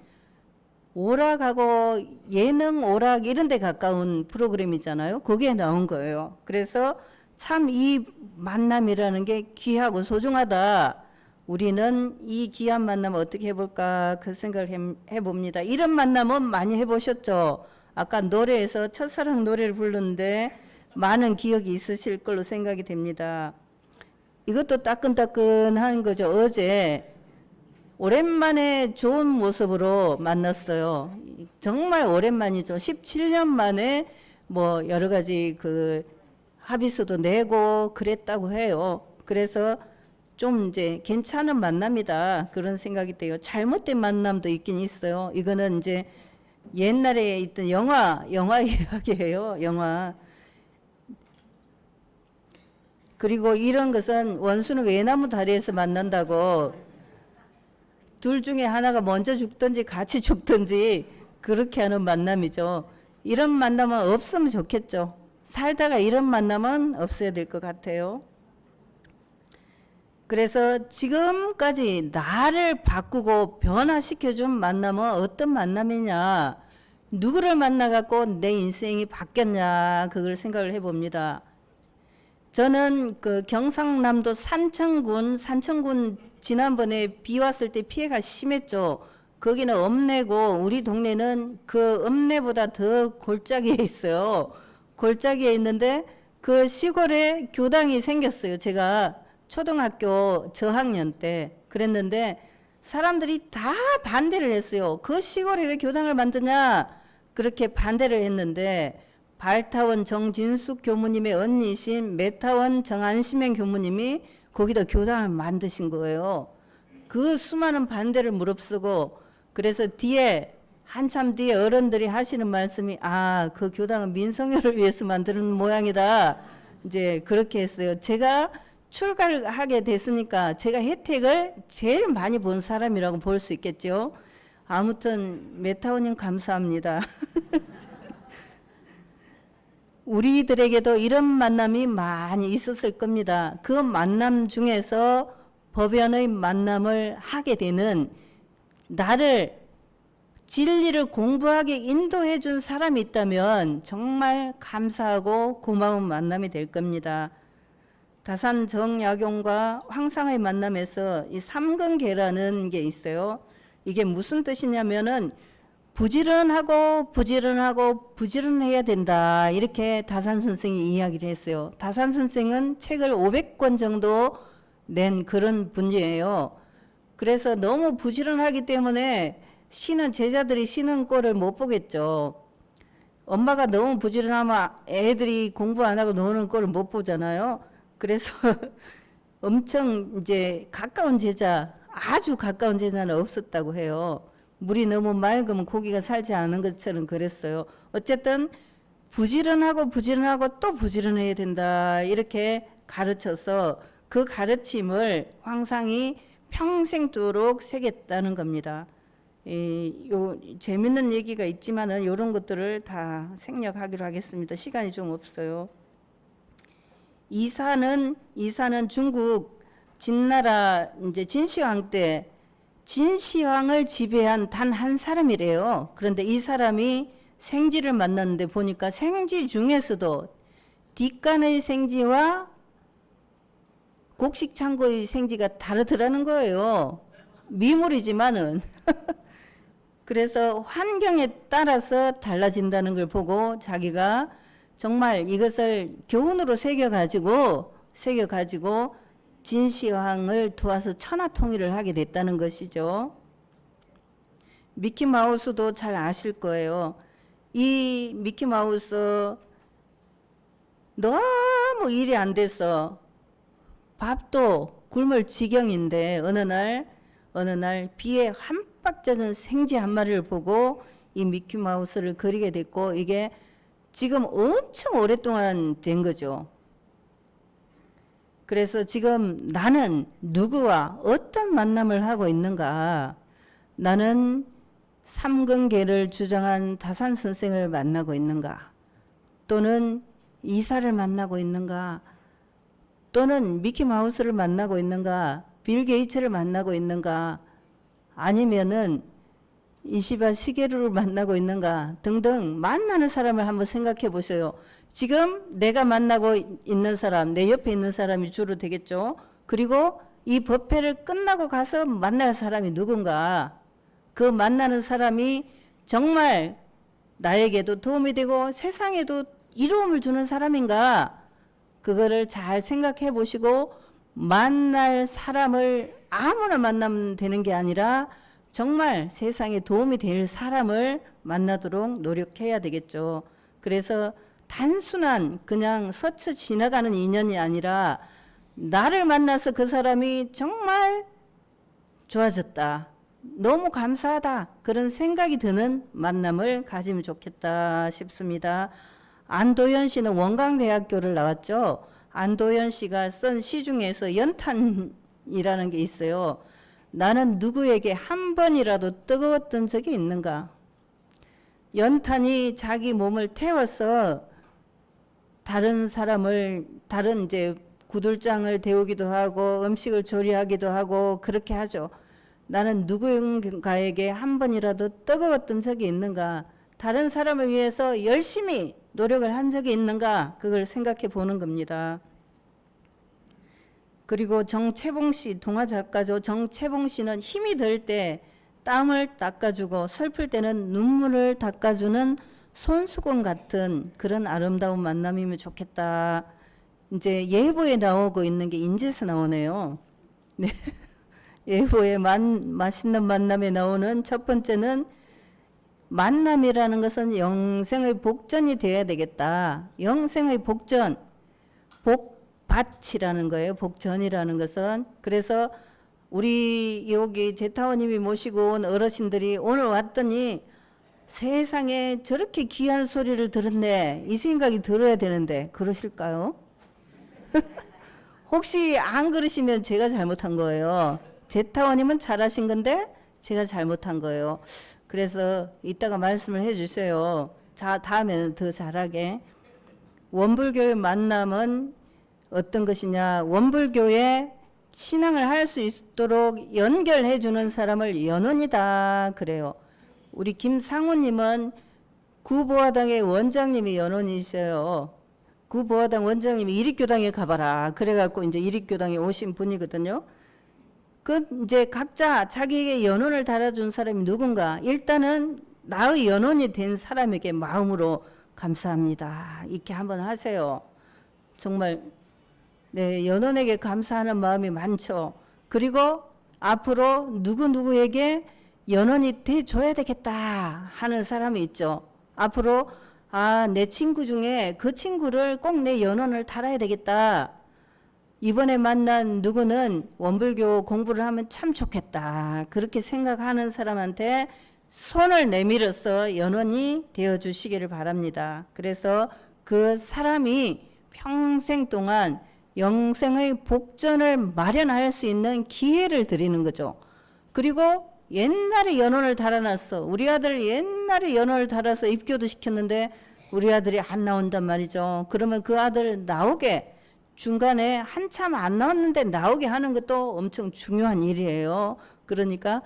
오락하고 예능 오락 이런 데 가까운 프로그램이잖아요. 거기에 나온 거예요. 그래서 참 이 만남이라는 게 귀하고 소중하다. 우리는 이 귀한 만남을 어떻게 해볼까 그 생각을 해봅니다. 이런 만남은 많이 해보셨죠? 아까 노래에서 첫사랑 노래를 부르는데 많은 기억이 있으실 걸로 생각이 됩니다. 이것도 따끈따끈한 거죠. 어제 오랜만에 좋은 모습으로 만났어요. 정말 오랜만이죠. 17년 만에 뭐 여러 가지 그 합의서도 내고 그랬다고 해요. 그래서 좀 이제 괜찮은 만남이다 그런 생각이 돼요. 잘못된 만남도 있긴 있어요. 이거는 이제 옛날에 있던 영화 이야기예요. 영화. 그리고 이런 것은 원수는 외나무 다리에서 만난다고 둘 중에 하나가 먼저 죽든지 같이 죽든지 그렇게 하는 만남이죠. 이런 만남은 없으면 좋겠죠. 살다가 이런 만남은 없어야 될 것 같아요. 그래서 지금까지 나를 바꾸고 변화시켜준 만남은 어떤 만남이냐, 누구를 만나갖고 내 인생이 바뀌었냐, 그걸 생각을 해봅니다. 저는 그 경상남도 산청군 지난번에 비 왔을 때 피해가 심했죠. 거기는 읍내고 우리 동네는 그 읍내보다 더 골짜기에 있어요. 골짜기에 있는데 그 시골에 교당이 생겼어요. 제가 초등학교 저학년 때 그랬는데 사람들이 다 반대를 했어요. 그 시골에 왜 교당을 만드냐 그렇게 반대를 했는데 발타원 정진숙 교무님의 언니신 메타원 정안시명 교무님이 거기다 교당을 만드신 거예요. 그 수많은 반대를 무릅쓰고 그래서 한참 뒤에 어른들이 하시는 말씀이 그 교당은 민성효를 위해서 만드는 모양이다. 이제 그렇게 했어요. 제가 출가를 하게 됐으니까 제가 혜택을 제일 많이 본 사람이라고 볼 수 있겠죠. 아무튼 메타원님 감사합니다. 우리들에게도 이런 만남이 많이 있었을 겁니다. 그 만남 중에서 법연의 만남을 하게 되는 나를 진리를 공부하게 인도해 준 사람이 있다면 정말 감사하고 고마운 만남이 될 겁니다. 다산 정약용과 황상의 만남에서 이 삼근계라는 게 있어요. 이게 무슨 뜻이냐면은 부지런하고 부지런해야 된다. 이렇게 다산 선생이 이야기를 했어요. 다산 선생은 책을 500권 정도 낸 그런 분이에요. 그래서 너무 부지런하기 때문에 제자들이 쉬는 꼴을 못 보겠죠. 엄마가 너무 부지런하면 애들이 공부 안 하고 노는 꼴을 못 보잖아요. 그래서 엄청 이제 아주 가까운 제자는 없었다고 해요. 물이 너무 맑으면 고기가 살지 않은 것처럼 그랬어요. 어쨌든 부지런하고 또 부지런해야 된다. 이렇게 가르쳐서 그 가르침을 황상이 평생도록 새겼다는 겁니다. 재밌는 얘기가 있지만은 이런 것들을 다 생략하기로 하겠습니다. 시간이 좀 없어요. 이사는 중국 진나라 이제 진시황 때 진시황을 지배한 단 한 사람이래요. 그런데 이 사람이 생지를 만났는데 보니까 생지 중에서도 뒷간의 생지와 곡식창고의 생지가 다르더라는 거예요. 미물이지만은. 그래서 환경에 따라서 달라진다는 걸 보고 자기가 정말 이것을 교훈으로 새겨가지고 진시황을 도와서 천하통일을 하게 됐다는 것이죠. 미키마우스도 잘 아실 거예요. 이 미키마우스 너무 일이 안 돼서 밥도 굶을 지경인데 어느 날 비에 한박 젖은 생쥐 한 마리를 보고 이 미키마우스를 그리게 됐고 이게 지금 엄청 오랫동안 된 거죠. 그래서 지금 나는 누구와 어떤 만남을 하고 있는가? 나는 삼근계를 주장한 다산 선생을 만나고 있는가? 또는 이사를 만나고 있는가? 또는 미키마우스를 만나고 있는가? 빌 게이츠를 만나고 있는가? 아니면은 이시바 시게루를 만나고 있는가? 등등 만나는 사람을 한번 생각해 보세요. 지금 내가 만나고 있는 사람, 내 옆에 있는 사람이 주로 되겠죠. 그리고 이 법회를 끝나고 가서 만날 사람이 누군가? 그 만나는 사람이 정말 나에게도 도움이 되고 세상에도 이로움을 주는 사람인가? 그거를 잘 생각해 보시고 만날 사람을 아무나 만나면 되는 게 아니라 정말 세상에 도움이 될 사람을 만나도록 노력해야 되겠죠. 그래서 단순한 그냥 스쳐 지나가는 인연이 아니라 나를 만나서 그 사람이 정말 좋아졌다. 너무 감사하다. 그런 생각이 드는 만남을 가지면 좋겠다 싶습니다. 안도현 씨는 원광대학교를 나왔죠. 안도현 씨가 쓴 시 중에서 연탄이라는 게 있어요. 나는 누구에게 한 번이라도 뜨거웠던 적이 있는가? 연탄이 자기 몸을 태워서 다른 사람을 다른 이제 구들장을 데우기도 하고 음식을 조리하기도 하고 그렇게 하죠. 나는 누군가에게 한 번이라도 뜨거웠던 적이 있는가? 다른 사람을 위해서 열심히 노력을 한 적이 있는가? 그걸 생각해 보는 겁니다. 그리고 정채봉 씨, 동화 작가죠. 정채봉 씨는 힘이 들 때 땀을 닦아주고 슬플 때는 눈물을 닦아주는 손수건 같은 그런 아름다운 만남이면 좋겠다. 이제 예보에 나오고 있는 게 인제에서 나오네요. 네. 예보에 맛있는 만남에 나오는 첫 번째는 만남이라는 것은 영생의 복전이 되어야 되겠다. 영생의 복전, 복밭이라는 거예요. 복전이라는 것은. 그래서 우리 여기 제타원님이 모시고 온 어르신들이 오늘 왔더니 세상에 저렇게 귀한 소리를 들었네. 이 생각이 들어야 되는데 그러실까요? 혹시 안 그러시면 제가 잘못한 거예요. 제타원님은 잘하신 건데 제가 잘못한 거예요. 그래서 이따가 말씀을 해주세요. 다음에는 더 잘하게. 원불교의 만남은 어떤 것이냐? 원불교에 신앙을 할 수 있도록 연결해 주는 사람을 연원이다 그래요. 우리 김상우님은 구보화당의 원장님이 연원이셔요. 구보화당 원장님이 이립교당에 가봐라. 그래갖고 이제 이립교당에 오신 분이거든요. 그 이제 각자 자기에게 연원을 달아준 사람이 누군가? 일단은 나의 연원이 된 사람에게 마음으로 감사합니다. 이렇게 한번 하세요. 정말 네, 연원에게 감사하는 마음이 많죠. 그리고 앞으로 누구누구에게 연원이 돼줘야 되겠다 하는 사람이 있죠. 앞으로 내 친구 중에 그 친구를 꼭 내 연원을 달아야 되겠다. 이번에 만난 누구는 원불교 공부를 하면 참 좋겠다. 그렇게 생각하는 사람한테 손을 내밀어서 연원이 되어주시기를 바랍니다. 그래서 그 사람이 평생 동안 영생의 복전을 마련할 수 있는 기회를 드리는 거죠. 그리고 옛날에 연원을 달아놨어. 우리 아들 옛날에 연원을 달아서 입교도 시켰는데 우리 아들이 안 나온단 말이죠. 그러면 그 아들 나오게 중간에 한참 안 나왔는데 나오게 하는 것도 엄청 중요한 일이에요. 그러니까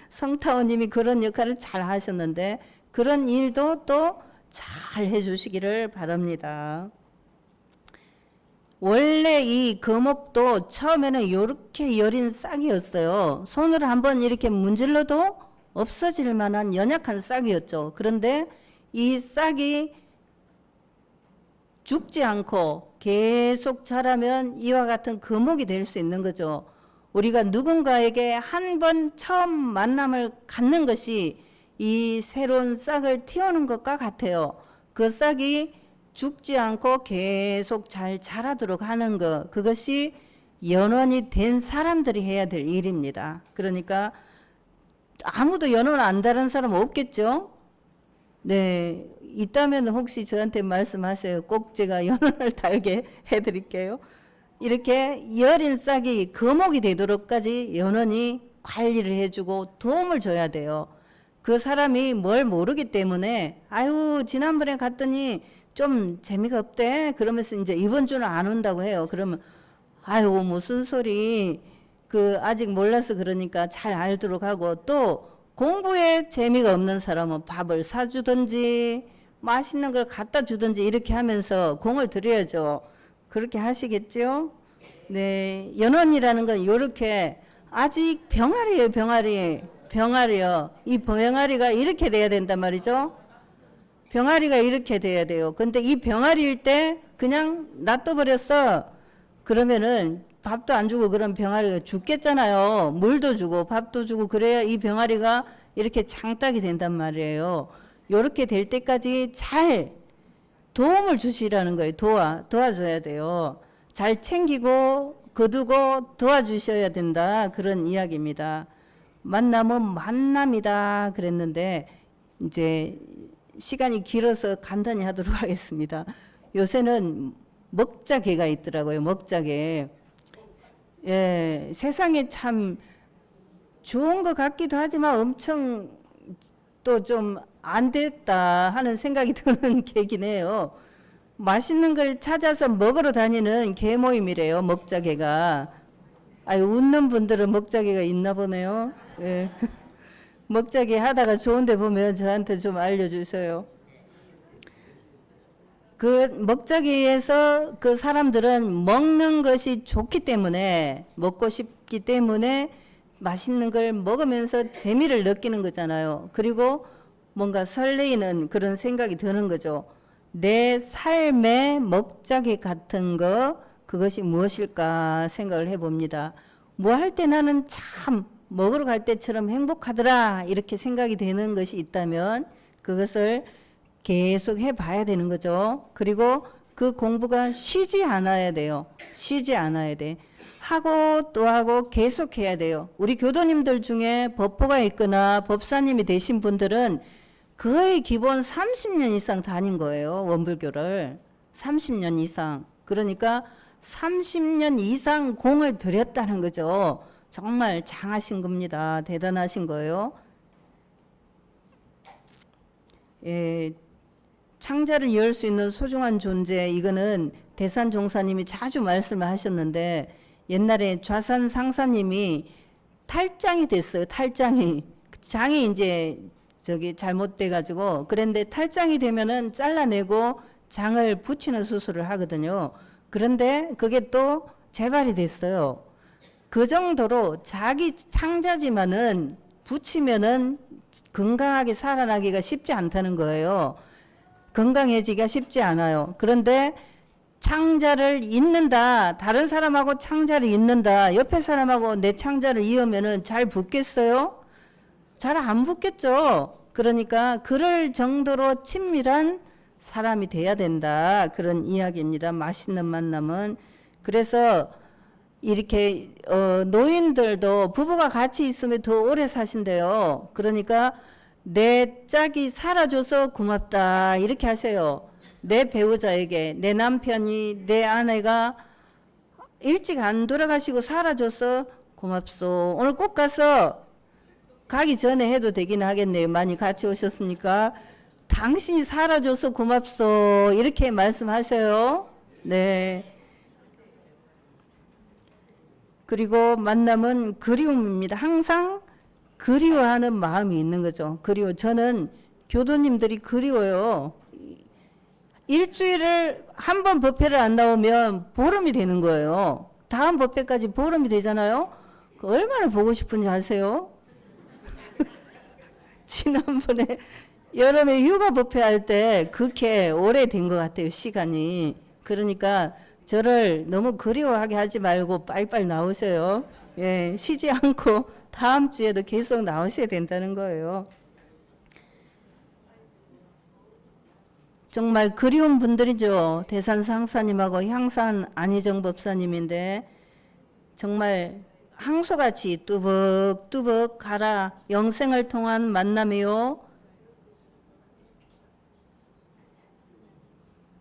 성타원님이 그런 역할을 잘 하셨는데 그런 일도 또 잘 해주시기를 바랍니다. 원래 이 거목도 처음에는 이렇게 여린 싹이었어요. 손으로 한번 이렇게 문질러도 없어질 만한 연약한 싹이었죠. 그런데 이 싹이 죽지 않고 계속 자라면 이와 같은 거목이 될 수 있는 거죠. 우리가 누군가에게 한 번 처음 만남을 갖는 것이 이 새로운 싹을 틔우는 것과 같아요. 그 싹이 죽지 않고 계속 잘 자라도록 하는 것, 그것이 연원이 된 사람들이 해야 될 일입니다. 그러니까 아무도 연원 안 다른 사람 없겠죠? 네, 있다면 혹시 저한테 말씀하세요. 꼭 제가 연원을 달게 해드릴게요. 이렇게 여린 싹이 거목이 되도록까지 연원이 관리를 해주고 도움을 줘야 돼요. 그 사람이 뭘 모르기 때문에 아유 지난번에 갔더니 좀 재미가 없대 그러면서 이제 이번 주는 안 온다고 해요. 그러면 아유 무슨 소리, 그 아직 몰라서 그러니까 잘 알도록 하고, 또 공부에 재미가 없는 사람은 밥을 사주든지 맛있는 걸 갖다 주든지 이렇게 하면서 공을 들여야죠. 그렇게 하시겠죠? 네, 연원이라는 건 이렇게 아직 병아리예요. 병아리요. 이 병아리가 이렇게 돼야 된단 말이죠. 병아리가 이렇게 돼야 돼요. 근데 이 병아리일 때 그냥 놔둬버렸어. 그러면은 밥도 안 주고 그런 병아리가 죽겠잖아요. 물도 주고 밥도 주고 그래야 이 병아리가 이렇게 장딱이 된단 말이에요. 이렇게 될 때까지 잘 도움을 주시라는 거예요. 도와줘야 돼요. 잘 챙기고 거두고 도와주셔야 된다. 그런 이야기입니다. 만남은 만남이다 그랬는데 이제 시간이 길어서 간단히 하도록 하겠습니다. 요새는 먹자개가 있더라고요. 먹자개. 예, 세상에 참 좋은 것 같기도 하지만 엄청 또 좀 안 됐다 하는 생각이 드는 계긴 해요. 맛있는 걸 찾아서 먹으러 다니는 개 모임이래요. 먹자개가. 아유, 웃는 분들은 먹자개가 있나 보네요. 예. 먹자개 하다가 좋은데 보면 저한테 좀 알려주세요. 그 먹자기에서 그 사람들은 먹는 것이 좋기 때문에, 먹고 싶기 때문에 맛있는 걸 먹으면서 재미를 느끼는 거잖아요. 그리고 뭔가 설레이는 그런 생각이 드는 거죠. 내 삶의 먹자기 같은 거, 그것이 무엇일까 생각을 해봅니다. 뭐 할 때 나는 참 먹으러 갈 때처럼 행복하더라 이렇게 생각이 되는 것이 있다면 그것을 계속 해봐야 되는 거죠. 그리고 그 공부가 쉬지 않아야 돼요. 쉬지 않아야 돼. 하고 또 하고 계속 해야 돼요. 우리 교도님들 중에 법보가 있거나 법사님이 되신 분들은 거의 기본 30년 이상 다닌 거예요. 원불교를. 30년 이상. 그러니까 30년 이상 공을 들였다는 거죠. 정말 장하신 겁니다. 대단하신 거예요. 예, 창자를 열 수 있는 소중한 존재, 이거는 대산종사님이 자주 말씀을 하셨는데 옛날에 좌산 상사님이 탈장이 됐어요. 탈장이. 장이 이제 잘못돼 가지고 그런데 탈장이 되면은 잘라내고 장을 붙이는 수술을 하거든요. 그런데 그게 또 재발이 됐어요. 그 정도로 자기 창자지만은 붙이면은 건강하게 살아나기가 쉽지 않다는 거예요. 건강해지기가 쉽지 않아요. 그런데 창자를 잇는다, 다른 사람하고 창자를 잇는다, 옆에 사람하고 내 창자를 이으면은 잘 붙겠어요? 잘 안 붙겠죠. 그러니까 그럴 정도로 친밀한 사람이 돼야 된다, 그런 이야기입니다. 맛있는 만남은. 그래서 이렇게 노인들도 부부가 같이 있으면 더 오래 사신대요. 그러니까 내 짝이 살아줘서 고맙다 이렇게 하세요. 내 배우자에게, 내 남편이, 내 아내가 일찍 안 돌아가시고 살아줘서 고맙소. 오늘 꼭 가서, 가기 전에 해도 되긴 하겠네요. 많이 같이 오셨으니까. 당신이 살아줘서 고맙소 이렇게 말씀하세요. 네. 그리고 만남은 그리움입니다. 항상 그리워하는 마음이 있는 거죠. 저는 교도님들이 그리워요. 일주일을 한 번 법회를 안 나오면 보름이 되는 거예요. 다음 법회까지 보름이 되잖아요. 얼마나 보고 싶은지 아세요? 지난번에 여름에 휴가 법회 할 때 그렇게 오래된 것 같아요. 시간이. 그러니까 저를 너무 그리워하게 하지 말고 빨리빨리 나오세요. 예, 쉬지 않고 다음 주에도 계속 나오셔야 된다는 거예요. 정말 그리운 분들이죠. 대산 상사님하고 향산 안희정 법사님인데 정말 항소같이 뚜벅뚜벅 가라. 영생을 통한 만남이요.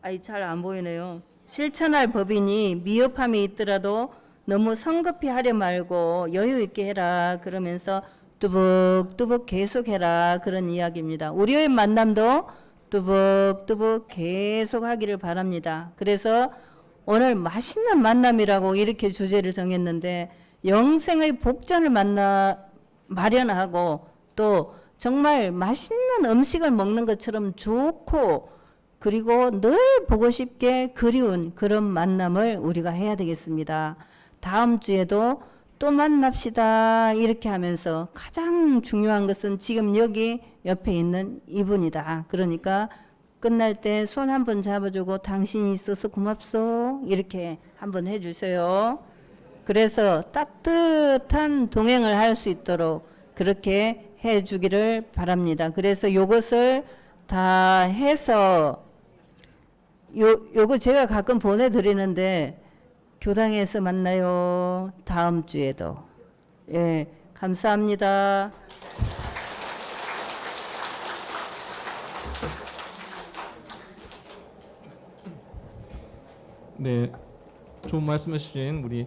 아이 잘 안 보이네요. 실천할 법이니 미흡함이 있더라도 너무 성급히 하려 말고 여유 있게 해라. 그러면서 뚜벅뚜벅 계속해라. 그런 이야기입니다. 우리의 만남도 뚜벅뚜벅 계속 하기를 바랍니다. 그래서 오늘 맛있는 만남이라고 이렇게 주제를 정했는데 영생의 복전을 마련하고 또 정말 맛있는 음식을 먹는 것처럼 좋고 그리고 늘 보고 싶게 그리운 그런 만남을 우리가 해야 되겠습니다. 다음 주에도 또 만납시다 이렇게 하면서 가장 중요한 것은 지금 여기 옆에 있는 이분이다. 그러니까 끝날 때 손 한번 잡아주고 당신이 있어서 고맙소 이렇게 한번 해주세요. 그래서 따뜻한 동행을 할 수 있도록 그렇게 해주기를 바랍니다. 그래서 요것을 다 해서 요거 제가 가끔 보내드리는데 교당에서 만나요. 다음 주에도. 예, 감사합니다. 네, 좋은 말씀 해주신 우리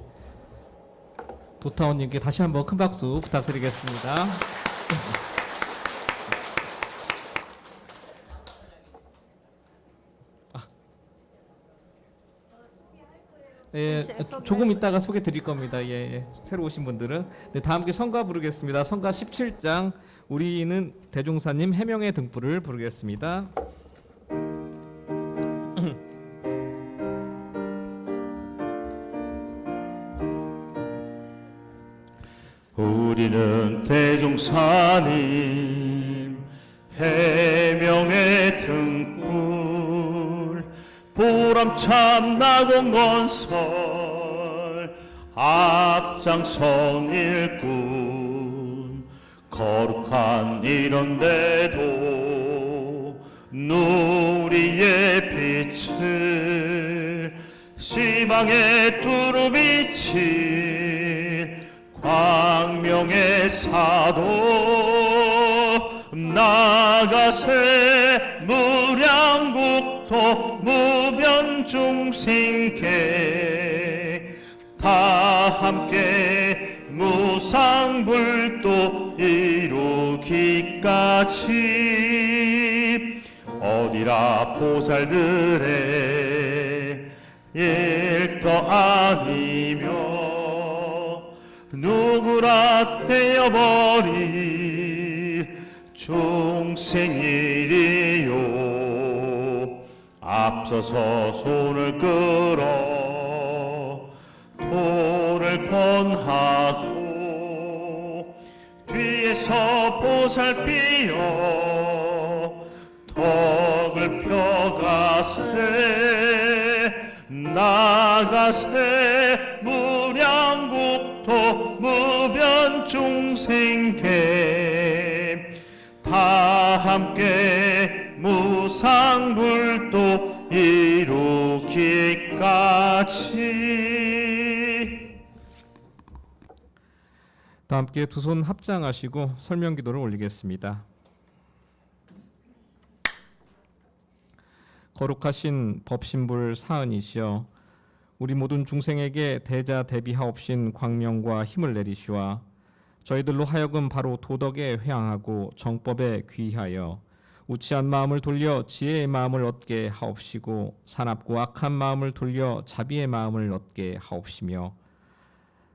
도타원님께 다시 한번 큰 박수 부탁드리겠습니다. 네, 조금 이따가 소개 드릴 겁니다. 예, 새로 오신 분들은. 네, 다음 게 성가 부르겠습니다. 성가 17장 우리는 대종사님 해명의 등불을 부르겠습니다. 우리는 대종사님 해명의 등불 보람참 낙원건설 앞장선 일꾼 거룩한 이런데도 누리의 빛을 시방에 두루 비친 광명의 사도 나가세 무량국토 무변중생계 다 함께 무상불도 이루기까지 어디라 보살들의 일터 아니며 누구라 떼어버리 중생일이요 앞서서 손을 끌어 돌을 권하고 뒤에서 보살피어 덕을 펴가세 나가세 무량국토 무변중생계 다 함께 무상불도 이루기까지. 다 함께 두 손 합장하시고 설명기도를 올리겠습니다. 거룩하신 법신불 사은이시여 우리 모든 중생에게 대자 대비하옵신 광명과 힘을 내리시와 저희들로 하여금 바로 도덕에 회항하고 정법에 귀하여 우치한 마음을 돌려 지혜의 마음을 얻게 하옵시고 사납고 악한 마음을 돌려 자비의 마음을 얻게 하옵시며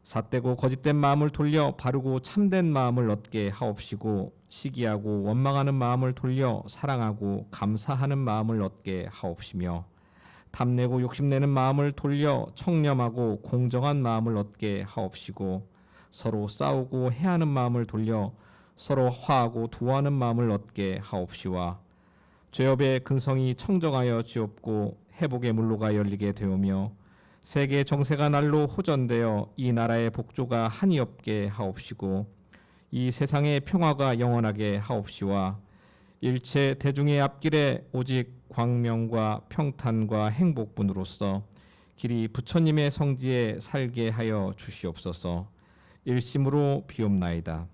삿되고 거짓된 마음을 돌려 바르고 참된 마음을 얻게 하옵시고 시기하고 원망하는 마음을 돌려 사랑하고 감사하는 마음을 얻게 하옵시며 탐내고 욕심내는 마음을 돌려 청렴하고 공정한 마음을 얻게 하옵시고 서로 싸우고 해하는 마음을 돌려 서로 화하고 두어하는 마음을 얻게 하옵시와 죄업의 근성이 청정하여 지옵고 회복의 물로가 열리게 되오며 세계 정세가 날로 호전되어 이 나라의 복조가 한이 없게 하옵시고 이 세상의 평화가 영원하게 하옵시와 일체 대중의 앞길에 오직 광명과 평탄과 행복분으로서 길이 부처님의 성지에 살게 하여 주시옵소서. 일심으로 비옵나이다.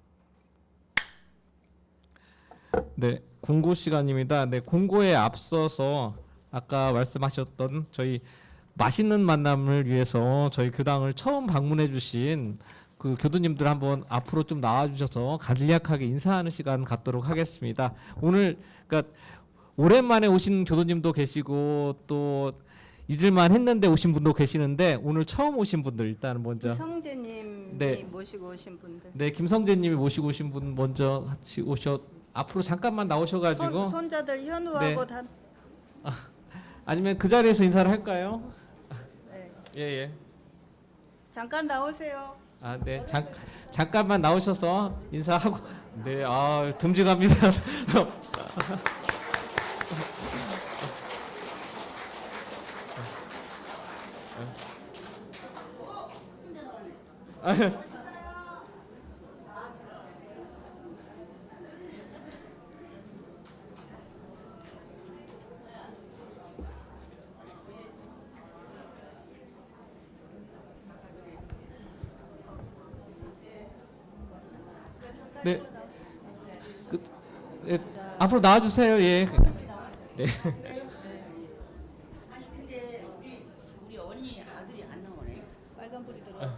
네, 공고 시간입니다. 네, 공고에 앞서서 아까 말씀하셨던 저희 맛있는 만남을 위해서 저희 교당을 처음 방문해 주신 그 교도님들 한번 앞으로 좀 나와 주셔서 간략하게 인사하는 시간 갖도록 하겠습니다. 오늘 그러니까 오랜만에 오신 교도님도 계시고 또 잊을만 했는데 오신 분도 계시는데 오늘 처음 오신 분들 일단 먼저 성재님이 네. 모시고 오신 분들. 네, 김성재님이 모시고 오신 분 먼저 같이 앞으로 잠깐만 나오셔가지고 손자들 현우하고 네. 다. 아니면 그 자리에서 인사를 할까요? 네. 예. 잠깐 나오세요. 아, 네. 잠깐만 나오셔서 인사하고 네. 아, 듬직합니다. 네. 예, 앞으로 나와 주세요. 예. 네. 아니 근데 우리 언니 아들이 안 나오네. 빨간불이 들어왔어.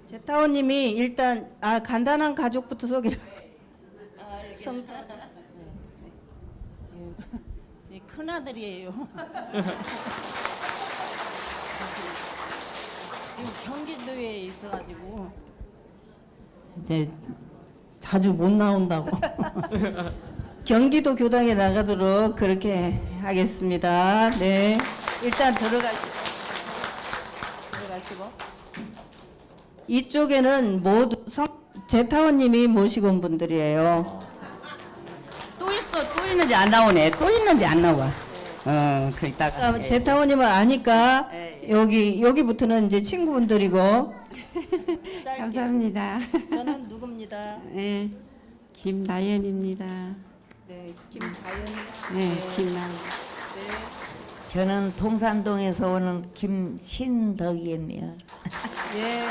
제타오님이 일단 간단한 가족부터 소개를. 성. 큰 아들이에요. 지금 경기도에 있어가지고 이제 자주 못 나온다고. 경기도 교당에 나가도록 그렇게 하겠습니다. 네, 일단 들어가시고 이쪽에는 모두 제타원님이 모시고 온 분들이에요. 또 있어, 또 있는데 안 나오네. 또 있는데 안 나와. 그 이따가. 제타원님은 아니까 여기부터는 이제 친구분들이고. 짧게. 감사합니다. 저는 누굽니다. 네, 김나연입니다. 네, 김다연. 네, 김나연. 저는 동산동에서 오는 김신덕입니다. 예,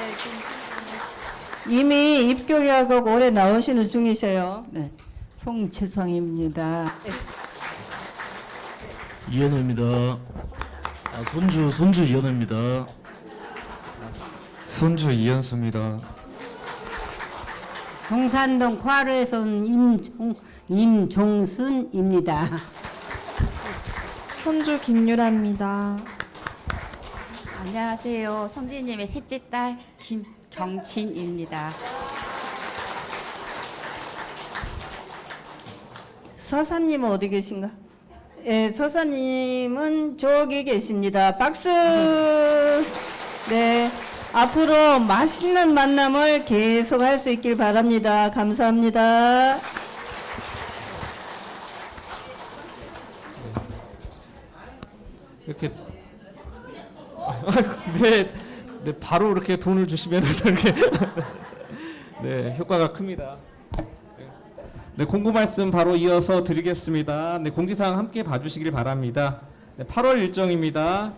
이미 입교계약하고 올해 나오시는 중이세요. 네, 송지성입니다. 이현우입니다. 손주 이현우입니다. 손주 이현수입니다. 동산동 과로에서 온 임종순입니다. 손주 김유라입니다. 안녕하세요. 성재님의 셋째 딸 김경진입니다. 서사님은 어디 계신가? 예, 서사님은 저기 계십니다. 박수! 네. 앞으로 맛있는 만남을 계속 할 수 있길 바랍니다. 감사합니다. 이렇게 네, 바로 이렇게 돈을 주시면서 이렇게 네, 효과가 큽니다. 네, 공고 말씀 바로 이어서 드리겠습니다. 네, 공지사항 함께 봐주시길 바랍니다. 네, 8월 일정입니다.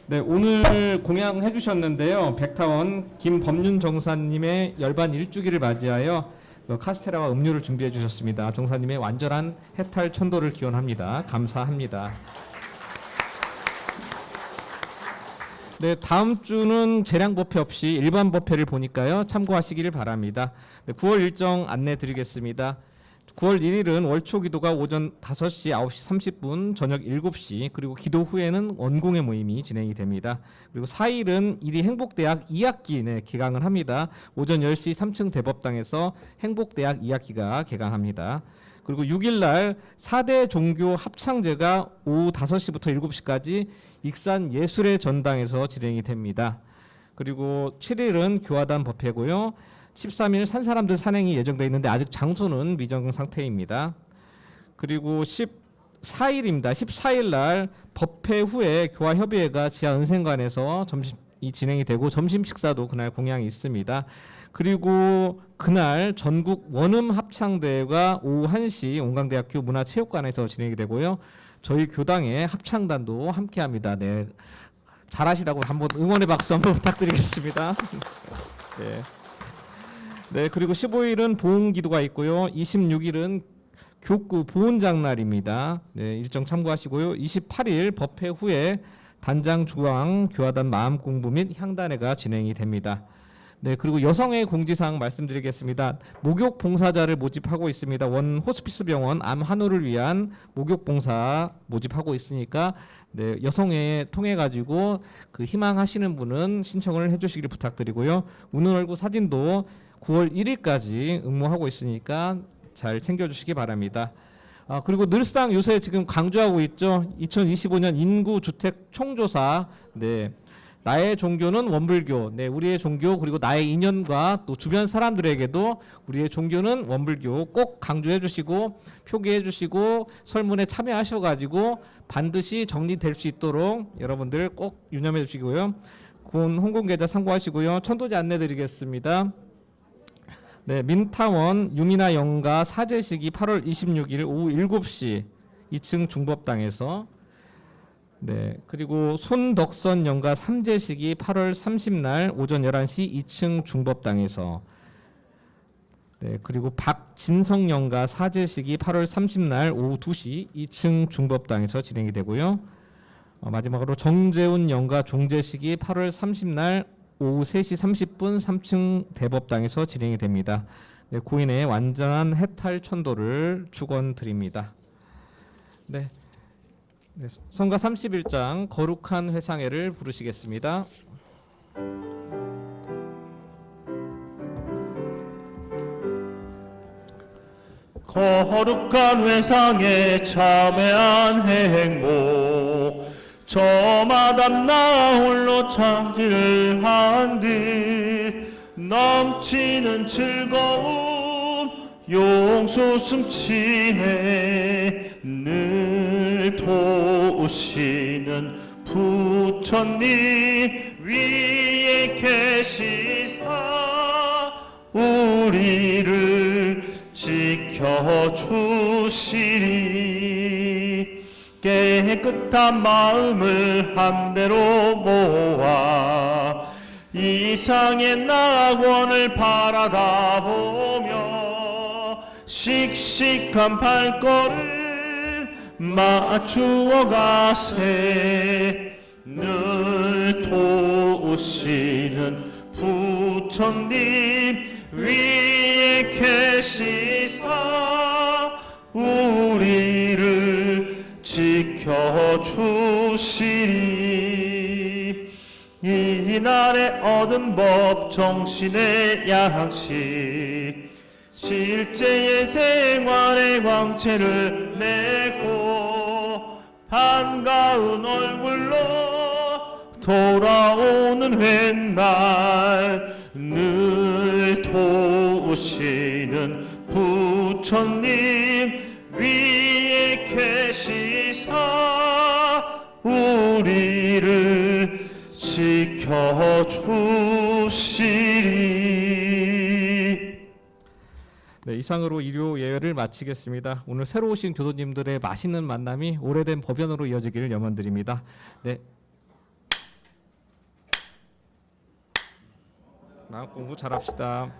네, 오늘 공양해 주셨는데요. 백타원 김범윤 정사님의 열반 1주기를 맞이하여 카스테라와 음료를 준비해 주셨습니다. 정사님의 완전한 해탈 천도를 기원합니다. 감사합니다. 네, 다음 주는 재량 법회 없이 일반 법회를 보니까요. 참고하시기를 바랍니다. 네, 9월 일정 안내 드리겠습니다. 9월 1일은 월초 기도가 오전 5시, 9시 30분, 저녁 7시, 그리고 기도 후에는 원공회 모임이 진행이 됩니다. 그리고 4일은 이리 행복대학 2학기 개강을 합니다. 오전 10시 3층 대법당에서 행복대학 2학기가 개강합니다. 그리고 6일 날 4대 종교 합창제가 오후 5시부터 7시까지 익산 예술의 전당에서 진행이 됩니다. 그리고 7일은 교화단 법회고요. 13일 산사람들 산행이 예정되어 있는데 아직 장소는 미정 상태입니다. 그리고 14일입니다. 14일 날 법회 후에 교화협의회가 지하 은행관에서 점심이 진행이 되고 점심 식사도 그날 공양이 있습니다. 그리고 그날 전국 원음 합창대회가 오후 1시 온강대학교 문화체육관에서 진행이 되고요. 저희 교당의 합창단도 함께합니다. 네, 잘하시라고 한번 응원의 박수 한번 부탁드리겠습니다. 네. 네, 그리고 15일은 보훈기도가 있고요. 26일은 교구 보훈장날입니다. 네, 일정 참고하시고요. 28일 법회 후에 단장 중앙 교화단 마음공부 및 향단회가 진행이 됩니다. 네, 그리고 여성의 공지사항 말씀드리겠습니다. 목욕 봉사자를 모집하고 있습니다. 원 호스피스 병원 암 환우를 위한 목욕 봉사 모집하고 있으니까 네, 여성회 통해 가지고 그 희망하시는 분은 신청을 해주시기를 부탁드리고요. 우는 얼굴 사진도 9월 1일까지 응모하고 있으니까 잘 챙겨주시기 바랍니다. 그리고 늘상 요새 지금 강조하고 있죠. 2025년 인구 주택 총조사. 네. 나의 종교는 원불교. 네, 우리의 종교 그리고 나의 인연과 또 주변 사람들에게도 우리의 종교는 원불교 꼭 강조해 주시고 표기해 주시고 설문에 참여하셔 가지고 반드시 정리될 수 있도록 여러분들 꼭 유념해 주시고요. 본 홍콩 계좌 참고하시고요. 천도제 안내 드리겠습니다. 네, 민타원 유미나 영가 사제식이 8월 26일 오후 7시 2층 중법당에서 네, 그리고 손덕선 영가 3제식이 8월 30날 오전 11시 2층 중법당에서 네, 그리고 박진성 영가 4제식이 8월 30날 오후 2시 2층 중법당에서 진행이 되고요. 마지막으로 정재훈 영가 종제식이 8월 30날 오후 3시 30분 3층 대법당에서 진행이 됩니다. 네, 고인의 완전한 해탈 천도를 축원드립니다. 네. 네, 성가 31장 거룩한 회상회를 부르시겠습니다. 거룩한 회상에 참회한 행복 저마다 나 홀로 창지를 한 듯 넘치는 즐거움 용수 숨치네 늘 도우시는 부처님 위에 계시사 우리를 지켜주시리 깨끗한 마음을 한대로 모아 이상의 낙원을 바라다 보며 씩씩한 발걸음 맞추어 가세 늘 도우시는 부처님 위에 계시사 우리를 지켜주시리 이날에 얻은 법 정신의 양식 실제의 생활의 광채를 내고 반가운 얼굴로 돌아오는 훗날 늘 도우시는 부처님 위에 계시사 우리를 지켜주시리. 네, 이상으로 일요 예회를 마치겠습니다. 오늘 새로 오신 교도님들의 맛있는 만남이 오래된 법연으로 이어지기를 염원드립니다. 네. 마음 공부 잘합시다.